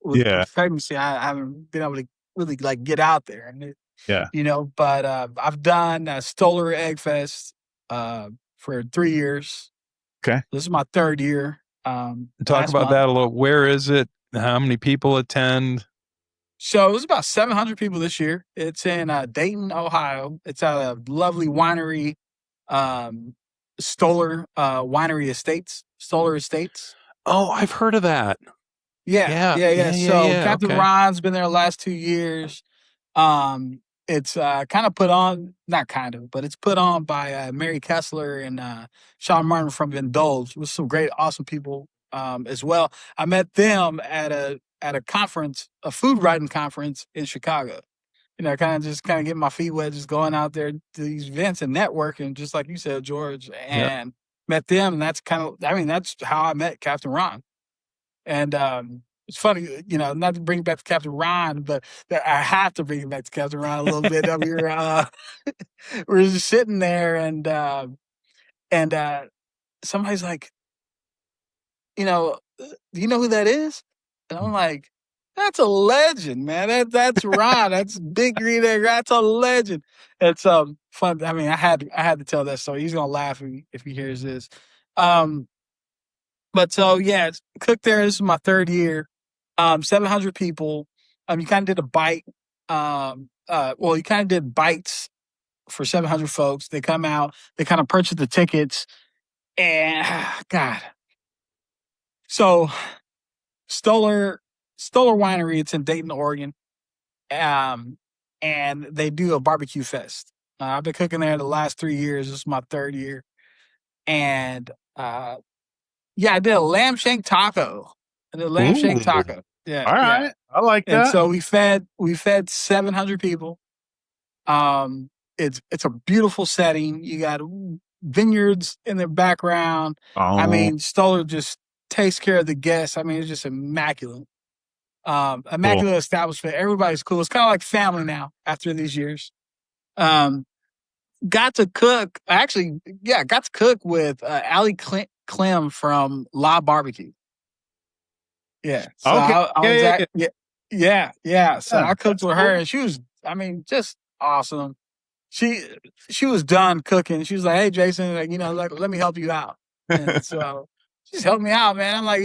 with pregnancy, I haven't been able to really like get out there. And but I've done Stoller Egg Fest for 3 years. Okay. This is my third year. Talk about that a little. Where is it? How many people attend? So it was about 700 people this year. It's in Dayton, Ohio. It's at a lovely winery Stoller Winery Estates, Stoller Estates. Oh, I've heard of that. Yeah. So Captain Okay. Ron's been there the last 2 years. It's kind of put on, not kind of, but it's put on by Mary Kessler and Sean Martin from Indulge, with some great, awesome people as well. I met them at a conference, a food writing conference in Chicago. Kind of getting my feet wet, just going out there to these events and networking, just like you said, George, and met them. And that's that's how I met Captain Ron. And it's funny, not to bring it back to Captain Ron, but I have to bring it back to Captain Ron a little bit. We're just sitting there, and somebody's like, do you know who that is? And I'm like, that's a legend, man. That's Ron. That's Big Green Egg. That's a legend. It's fun. I mean, I had to tell that story. He's gonna laugh if he hears this. But so yeah, it's cooked there. This is my 3rd year. 700 people. You kind of did a bite. You kind of did bites for 700 folks. They come out. They kind of purchase the tickets, and God. So Stoller Winery. It's in Dayton, Oregon. And they do a barbecue fest. I've been cooking there the last 3 years. This is my 3rd year, and I did a lamb shank taco. Yeah. All right. I like that. And so we fed 700 people. It's a beautiful setting. You got vineyards in the background. Oh. I mean, Stoller just takes care of the guests. I mean, it's just immaculate. Immaculate establishment. Everybody's cool. It's kind of like family now after these years. Got to cook with Allie Clem from La Barbecue. Yeah. So okay. So I cooked with her, and she was, just awesome. She was done cooking. She was like, "Hey, Jason, let me help you out." And so she's helped me out, man. I'm like,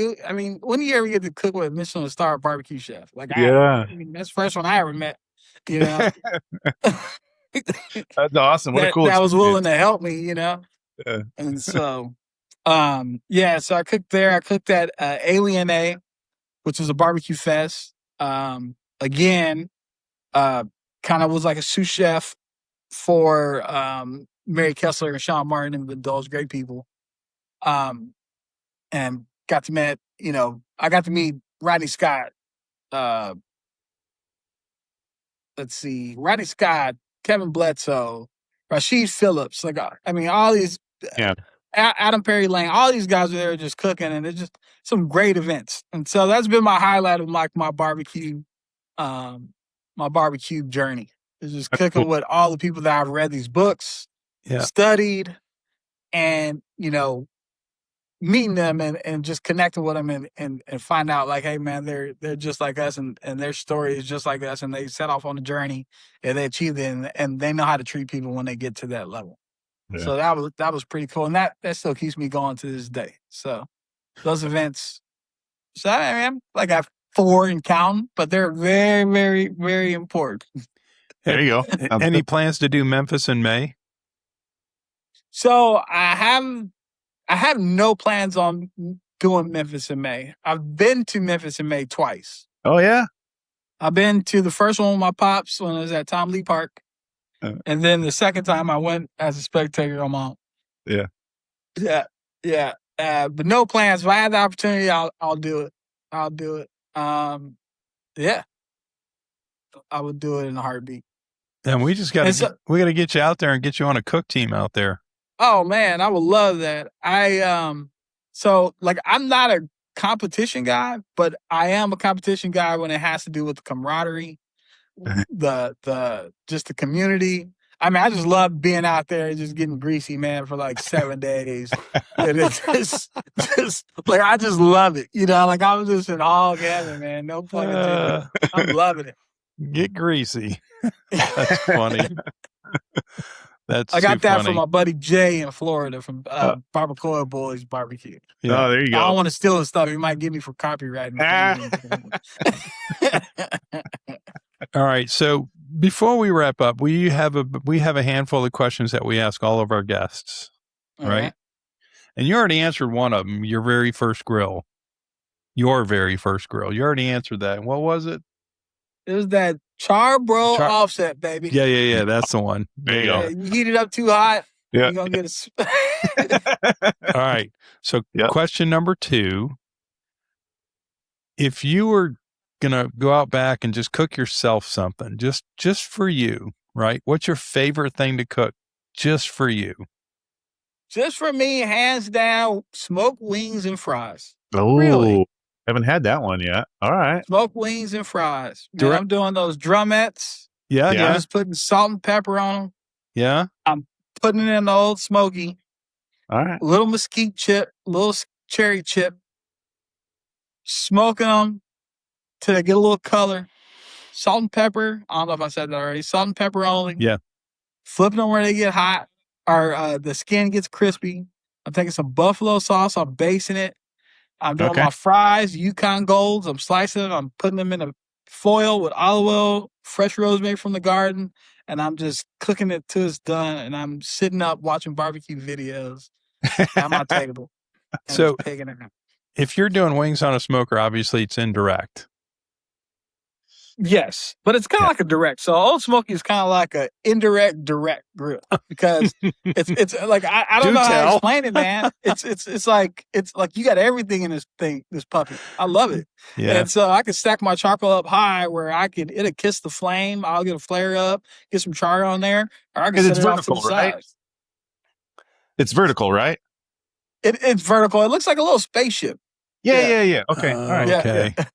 when do you ever get to cook with a Michelin star barbecue chef? Like, that's the first one I ever met. That's awesome. What a cool that was experience. willing to help me, Yeah. And so, so I cooked there. I cooked at Alien A, which was a barbecue fest. Again, kind of was like a sous chef for Mary Kessler and Sean Martin and those great people. And got to meet, I got to meet Rodney Scott. Rodney Scott, Kevin Bledsoe, Rasheed Phillips. Like, all these, Adam Perry Lane, all these guys are there just cooking, and it's just some great events. And so that's been my highlight of my barbecue journey. It's just cooking with all the people that I've read these books, studied, and, meeting them and just connecting with them and find out, like, hey, man, they're just like us, and their story is just like us, and they set off on a journey and they achieved it, and they know how to treat people when they get to that level. Yeah. So that was pretty cool, and that still keeps me going to this day. So those events, I'm like I have 4 and counting, but they're very, very, very important. There you go. Any plans to do Memphis in May? So I have no plans on doing Memphis in May. I've been to Memphis in May twice. Oh, yeah? I've been to the first one with my pops when I was at Tom Lee Park. And then the second time I went as a spectator on my own. Yeah. Yeah. But no plans. If I had the opportunity, I'll do it. I would do it in a heartbeat. And we just got to get you out there and get you on a cook team out there. Oh man, I would love that. I'm not a competition guy, but I am a competition guy when it has to do with the camaraderie, just the community. I just love being out there and just getting greasy, man, for like 7 days. And it's just like, I just love it. I was just in all gather, man. No pun intended. I'm loving it. Get greasy. That's funny. I got that from my buddy Jay in Florida from Barbeque Boys Barbecue. Yeah. Oh, there you go. I don't want to steal his stuff. He might get me for copyright. All right. So Before we wrap up, we have a handful of questions that we ask all of our guests, right? And you already answered one of them. Your very first grill. You already answered that. What was it? It was that Charbro offset, baby. Yeah. That's the one. There you go. You heat it up too hot, Yeah. you're gonna get a. All right. So question number 2. If you were gonna go out back and just cook yourself something, just for you, right? What's your favorite thing to cook just for you? Just for me, hands down, smoked wings and fries. Oh, Really? Haven't had that one yet. All right. Smoked wings and fries. Man, I'm doing those drumettes. Yeah. I'm just putting salt and pepper on them. Yeah. I'm putting it in the Old Smoky. All right. Little mesquite chip, little cherry chip. Smoking them till they get a little color. Salt and pepper. I don't know if I said that already. Salt and pepper only. Yeah. Flipping them where they get hot or the skin gets crispy. I'm taking some buffalo sauce. I'm basting it. I'm doing my fries, Yukon Golds. I'm slicing them. I'm putting them in a foil with olive oil, fresh rosemary from the garden, and I'm just cooking it till it's done. And I'm sitting up watching barbecue videos at my table. So picking it up. If you're doing wings on a smoker, obviously it's indirect. Yes, but it's kind of like a direct. So Old Smoky is kind of like a indirect direct grill because it's like I don't know how to explain it, man. It's like you got everything in this puppy. I love it. Yeah. And so I can stack my charcoal up high where it'll kiss the flame. I'll get a flare up, get some char on there, or I can set it off to the side. It's vertical, right? It's vertical. It looks like a little spaceship. Yeah. Okay. All right. Okay. Yeah.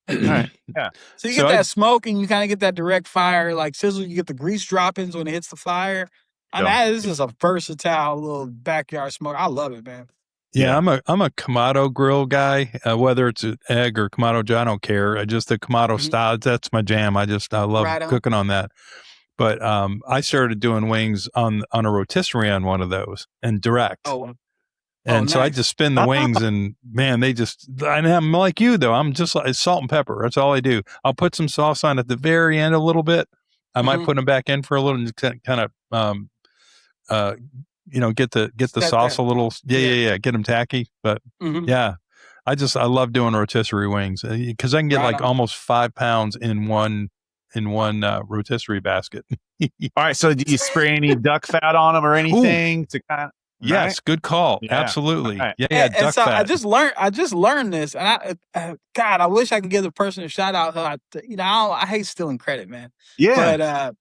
All right. Yeah. So you get that smoke and you kind of get that direct fire, like sizzle. You get the grease droppings when it hits the fire. I mean, this is a versatile little backyard smoke. I love it, man. Yeah, I'm a Kamado grill guy. Whether it's an egg or Kamado, I don't care. Just the Kamado style, that's my jam. I love cooking on that. But I started doing wings on a rotisserie on one of those and direct. And so I just spin the wings and man, and I'm like you though. I'm just like salt and pepper. That's all I do. I'll put some sauce on at the very end a little bit. I might put them back in for a little and kind of, get the sauce a little. Yeah. Get them tacky. But yeah, I love doing rotisserie wings because I can get almost 5 pounds in one rotisserie basket. All right. So do you spray any duck fat on them or anything to kind of? Yes, good call. Yeah. Absolutely. Right. Yeah, duck so fat. I just learned this, and God, I wish I could give the person a shout out. I hate stealing credit, man. Yeah. But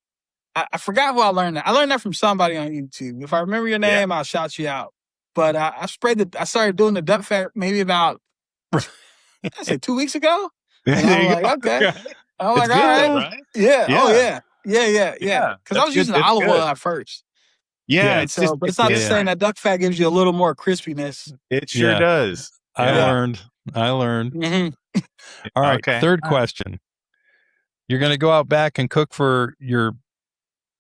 I forgot who I learned that. I learned that from somebody on YouTube. If I remember your name, I'll shout you out. But I started doing the duck fat maybe about 2 weeks ago. And I'm like, okay. I'm like, all right. Yeah. Oh yeah. Yeah. Because I was using olive oil at first. Yeah, it's not the same. That duck fat gives you a little more crispiness. It sure does. I learned. Mm-hmm. All right. Third question. You're going to go out back and cook for your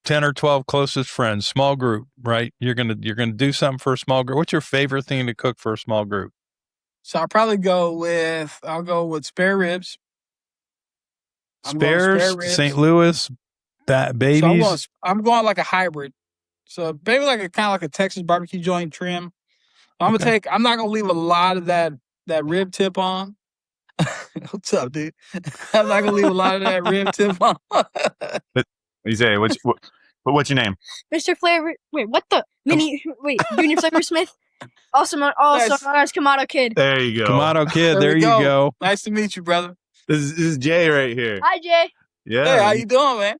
10 or 12 closest friends, small group, right? You're going to do something for a small group. What's your favorite thing to cook for a small group? So I'll probably go with spare ribs. Spares, St. Louis, babies. So I'm going like a hybrid. So maybe like a Texas barbecue joint trim. I'm not gonna leave a lot of that rib tip on. What's up, dude? I'm not gonna leave a lot of that rib tip on. You say what's your name? Mr. Flavor. Wait, what the Junior FlavorSmith. Also known as Kamado Kid. There you go. Kamado Kid. There you go. Nice to meet you, brother. This is Jay right here. Hi, Jay. Yeah. Hey, how you doing, man?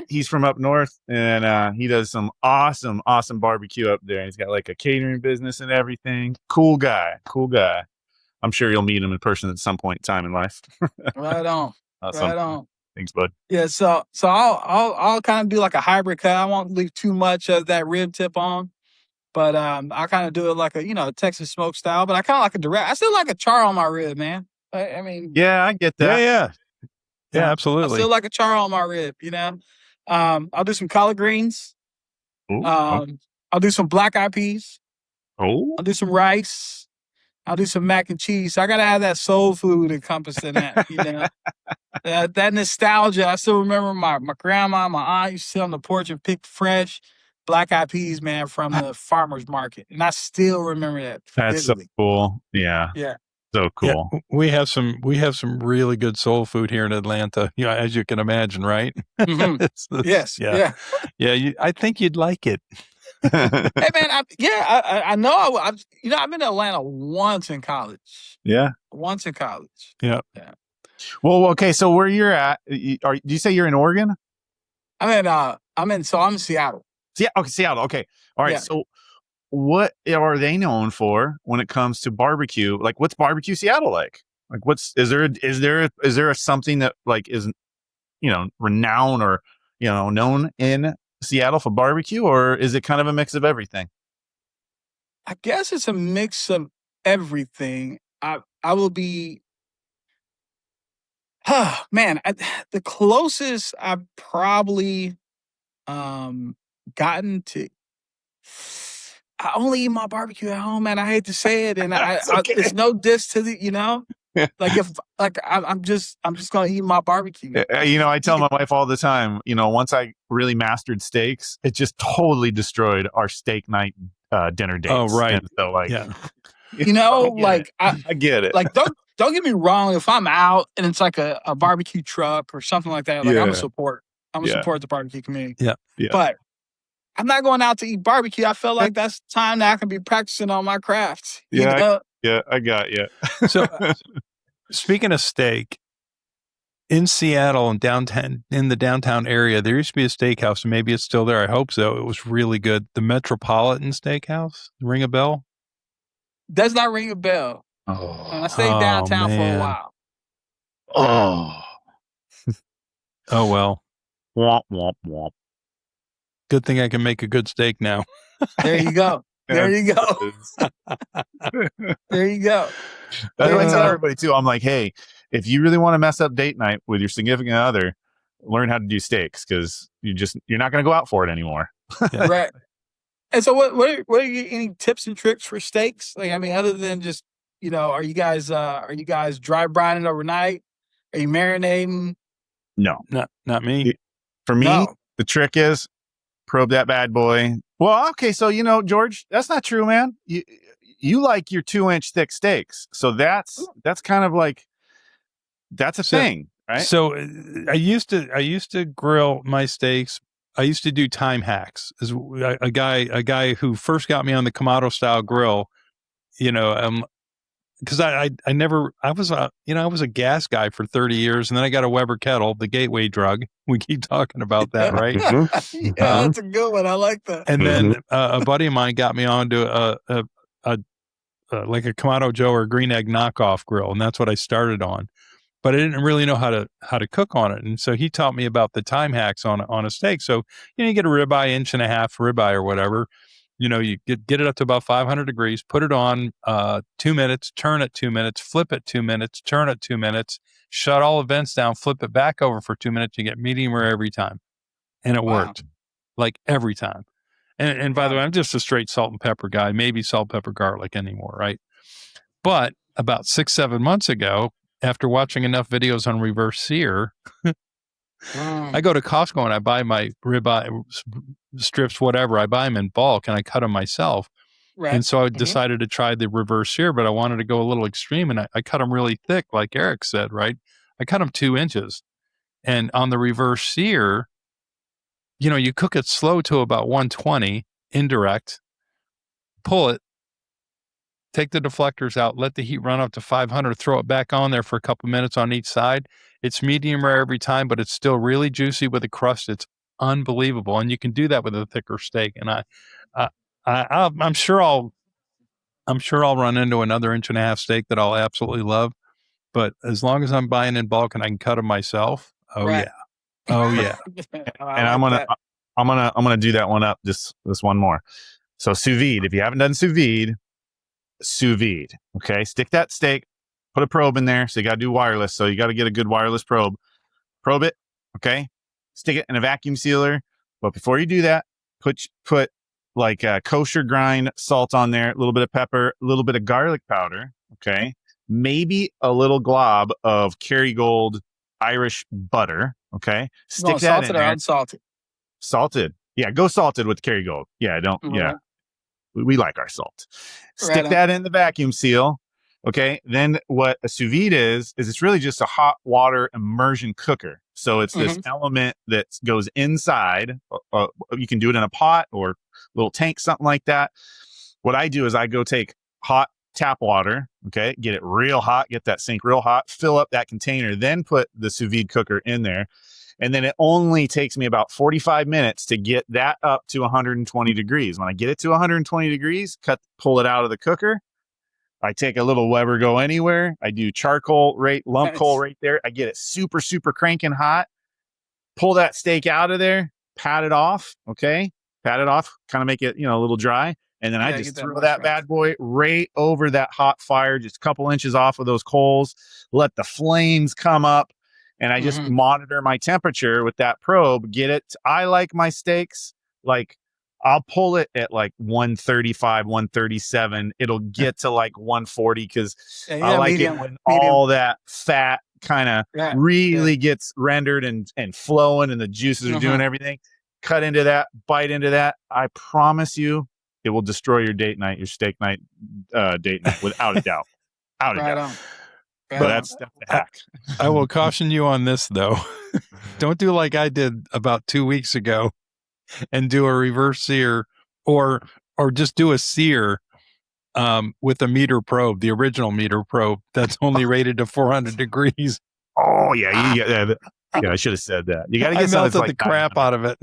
He's from up north, and he does some awesome barbecue up there. He's got like a catering business and everything. Cool guy. I'm sure you'll meet him in person at some point in time in life. Right on. Right on. Thanks, bud. Yeah, so I'll kind of do like a hybrid cut. I won't leave too much of that rib tip on, but I'll kind of do it like a Texas smoke style. But I kind of like a direct. I still like a char on my rib, man. I mean, yeah, I get that. Yeah, absolutely. I still like a char on my rib, I'll do some collard greens. Ooh, I'll do some black eyed peas. I'll do some rice. I'll do some mac and cheese. So I gotta have that soul food encompassed in that. You know, that nostalgia. I still remember my grandma, my aunt used to sit on the porch and pick fresh black-eyed peas, man, from the farmer's market, and I still remember that That's so vividly. cool. Yeah. Yeah. So cool. Yeah, we have some really good soul food here in Atlanta. You know, as you can imagine, right? Mhm. Yes. Yeah. I think you'd like it. Hey man, I know. I've been to Atlanta once in college. Yeah. Once in college. Yeah. Yeah. Well, okay. So where you're at, do you say you're in Oregon? I'm in Seattle. Yeah. Okay. Seattle. Okay. All right. Yeah. So what are they known for when it comes to barbecue? Like, what's barbecue Seattle like? Like, is there something that like is, renowned or, known in Seattle for barbecue, or is it kind of a mix of everything? I guess it's a mix of everything. I will be, man, the closest I've probably gotten to. I only eat my barbecue at home, man. I hate to say it, and okay. it's no diss to the. Like I'm just gonna eat my barbecue. I tell my wife all the time, once I really mastered steaks, it just totally destroyed our steak night dinner dates. Oh, right. And so Yeah. I get it. Like don't get me wrong. If I'm out and it's like a barbecue truck or something like that, like I'm a support. I'm a support the barbecue community. Yeah. But I'm not going out to eat barbecue. I feel like that's time that I can be practicing on my craft. Yeah, I got you. So, speaking of steak, in Seattle and in the downtown area, there used to be a steakhouse, and maybe it's still there. I hope so. It was really good. The Metropolitan Steakhouse. Ring a bell? Does not ring a bell. Oh, And I stayed downtown for a while. Oh well. Womp womp womp. Good thing I can make a good steak now. There you go. There you go. There you go. That's what I tell everybody too. I'm like, hey, if you really want to mess up date night with your significant other, learn how to do steaks, because you're not going to go out for it anymore. Right. And so what are any tips and tricks for steaks? Like, I mean, other than just, are you guys dry brining overnight? Are you marinating? No, not me. For me, No. the trick is probe that bad boy. Well, okay, so George, that's not true, man. You like your 2-inch thick steaks, so that's kind of like that's a thing, right? So I used to grill my steaks. I used to do time hacks. As a guy who first got me on the Kamado style grill, because I was a gas guy for 30 years, and then I got a Weber kettle, the gateway drug. We keep talking about that, right? Yeah, that's a good one. I like that. And then a buddy of mine got me onto like a Kamado Joe or Green Egg knockoff grill, and that's what I started on. But I didn't really know how to cook on it, and so he taught me about the time hacks on a steak. So you get a ribeye, 1.5 inch ribeye or whatever. You get it up to about 500 degrees, put it on 2 minutes, turn it 2 minutes, flip it 2 minutes, turn it 2 minutes, shut all the vents down, flip it back over for 2 minutes. You get medium rare every time, and it worked like every time. And by the way, I'm just a straight salt and pepper guy, maybe salt, pepper, garlic anymore, right? But about 6-7 months ago, after watching enough videos on reverse sear, I go to Costco and I buy my ribeye strips, whatever. I buy them in bulk and I cut them myself. Right. And so I decided to try the reverse sear, but I wanted to go a little extreme, and I cut them really thick, like Eric said, right? I cut them 2 inches. And on the reverse sear, you cook it slow to about 120, indirect, pull it, take the deflectors out, let the heat run up to 500, throw it back on there for a couple minutes on each side. It's medium rare every time, but it's still really juicy with a crust. It's unbelievable. And you can do that with a thicker steak. And I'm sure I'll run into another 1.5 inch steak that I'll absolutely love. But as long as I'm buying in bulk and I can cut them myself, yeah. Oh yeah. And I'm gonna do that one up. This one more. So sous vide. If you haven't done sous vide, okay, stick that steak, put a probe in there. So you got to do wireless. So you got to get a good wireless probe it. Okay. Stick it in a vacuum sealer. But before you do that, put like kosher grind salt on there, a little bit of pepper, a little bit of garlic powder. Okay. Maybe a little glob of Kerrygold Irish butter. Okay. Stick that in salted or there. unsalted? Salted. Yeah. Go salted with Kerrygold. Yeah. Don't. Mhm. Yeah. We like our salt. Stick Right on. that in the vacuum seal. Okay. Then what a sous vide is it's really just a hot water immersion cooker. So it's this element that goes inside. You can do it in a pot or little tank, something like that. What I do is I go take hot tap water, okay, get it real hot, get that sink real hot, fill up that container, then put the sous vide cooker in there. And then it only takes me about 45 minutes to get that up to 120 degrees. When I get it to 120 degrees, pull it out of the cooker. I take a little Weber Go Anywhere. I do charcoal lump coal right there. I get it super, super cranking hot. Pull that steak out of there, pat it off. Okay. Pat it off, kind of make it, a little dry. And then I just throw that bad boy right over that hot fire, just a couple inches off of those coals, let the flames come up. And I just monitor my temperature with that probe, get it. I like my steaks, like I'll pull it at like 135, 137. It'll get to like 140 because I like medium, it when all that fat kind of really gets rendered and flowing and the juices are doing everything. Cut into that, bite into that. I promise you, it will destroy your date night, your steak night, date night without a doubt. Without a doubt. But that's the hack. I will caution you on this, though. Don't do like I did about 2 weeks ago and do a reverse sear or just do a sear with a meter probe, the original meter probe that's only rated to 400 degrees. Oh, yeah. I should have said that. You got to get something melted the crap out of it.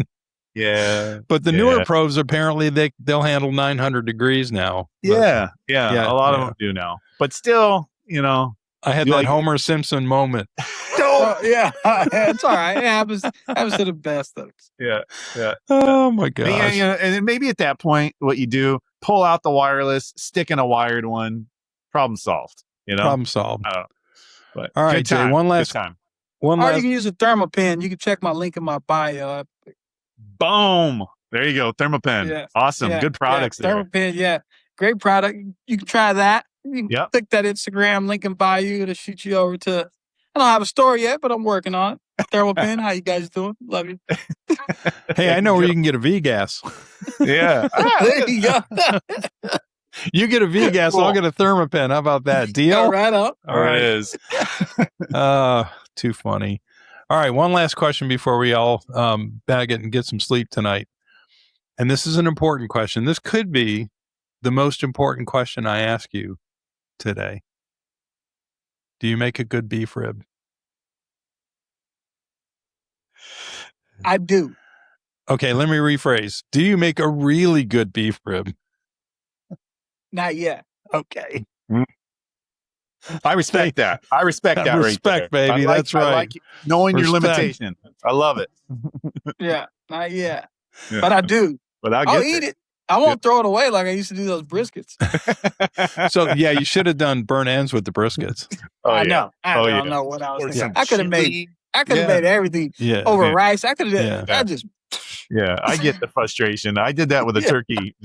Yeah. But the newer probes, apparently, they'll handle 900 degrees now. Yeah. A lot of them do now. But still, I had that Homer Simpson moment. It's all right. It happens to the best of us. Yeah. Oh my gosh. And then maybe at that point, what you do, pull out the wireless, stick in a wired one, problem solved. Problem solved. But all right, Jay, one last time. Or you can use a thermopen. You can check my link in my bio. Boom. There you go. Thermopen. Yeah. Awesome. Good products there. Thermopen, great product. You can try that. You can click that Instagram link in bio to shoot you over to. I don't have a store yet, but I'm working on it. Thermopen, how you guys doing? Love you. Hey, I know where you can get a V-gas. Yeah. There you go. You get a V-gas, cool. I'll get a Thermopen. How about that? Deal? All right up. All right. It is. Too funny. All right, one last question before we all bag it and get some sleep tonight. And this is an important question. This could be the most important question I ask you today. Do you make a good beef rib? I do. Okay, let me rephrase. Do you make a really good beef rib? Not yet. Okay. I respect that. I respect that. Respect, baby. That's right. I like knowing your limitation. I love it. Yeah, not yet. Yeah. But I do. But I'll eat it. I won't throw it away like I used to do those briskets. So, you should have done burnt ends with the briskets. I know. I don't know what I was thinking. I could have made everything over rice. I could have I just... Yeah, I get the frustration. I did that with a turkey.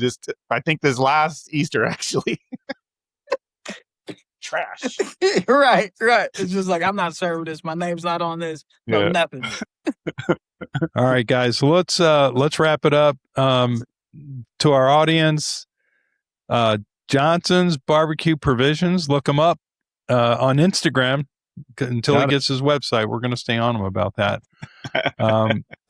I think this last Easter, actually. Trash. Right. It's just like, I'm not serving this. My name's not on this. No, nothing. All right, guys. Let's wrap it up. To our audience, Johnson's Barbecue Provisions. Look him up on Instagram until he gets his website. We're going to stay on him about that.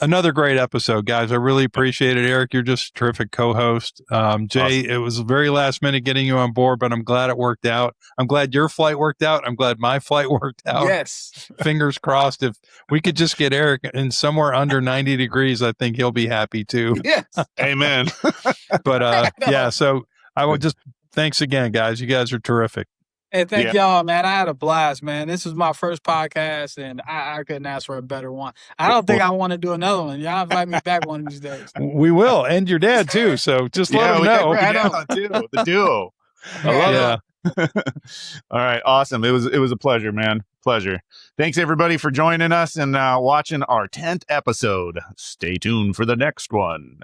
Another great episode, guys. I really appreciate it. Eric, you're just a terrific co-host. Jay, awesome. It was very last minute getting you on board, but I'm glad it worked out. I'm glad your flight worked out. I'm glad my flight worked out. Yes. Fingers crossed. If we could just get Eric in somewhere under 90 degrees, I think he'll be happy too. Yes. Amen. But so I would just, thanks again, guys. You guys are terrific. Hey, thank y'all, man. I had a blast, man. This is my first podcast, and I couldn't ask for a better one. I don't think I want to do another one. Y'all invite me back one of these days. We will, and your dad too. So just let him know. The duo. I love it. All right, awesome. It was a pleasure, man. Pleasure. Thanks everybody for joining us and watching our 10th episode. Stay tuned for the next one.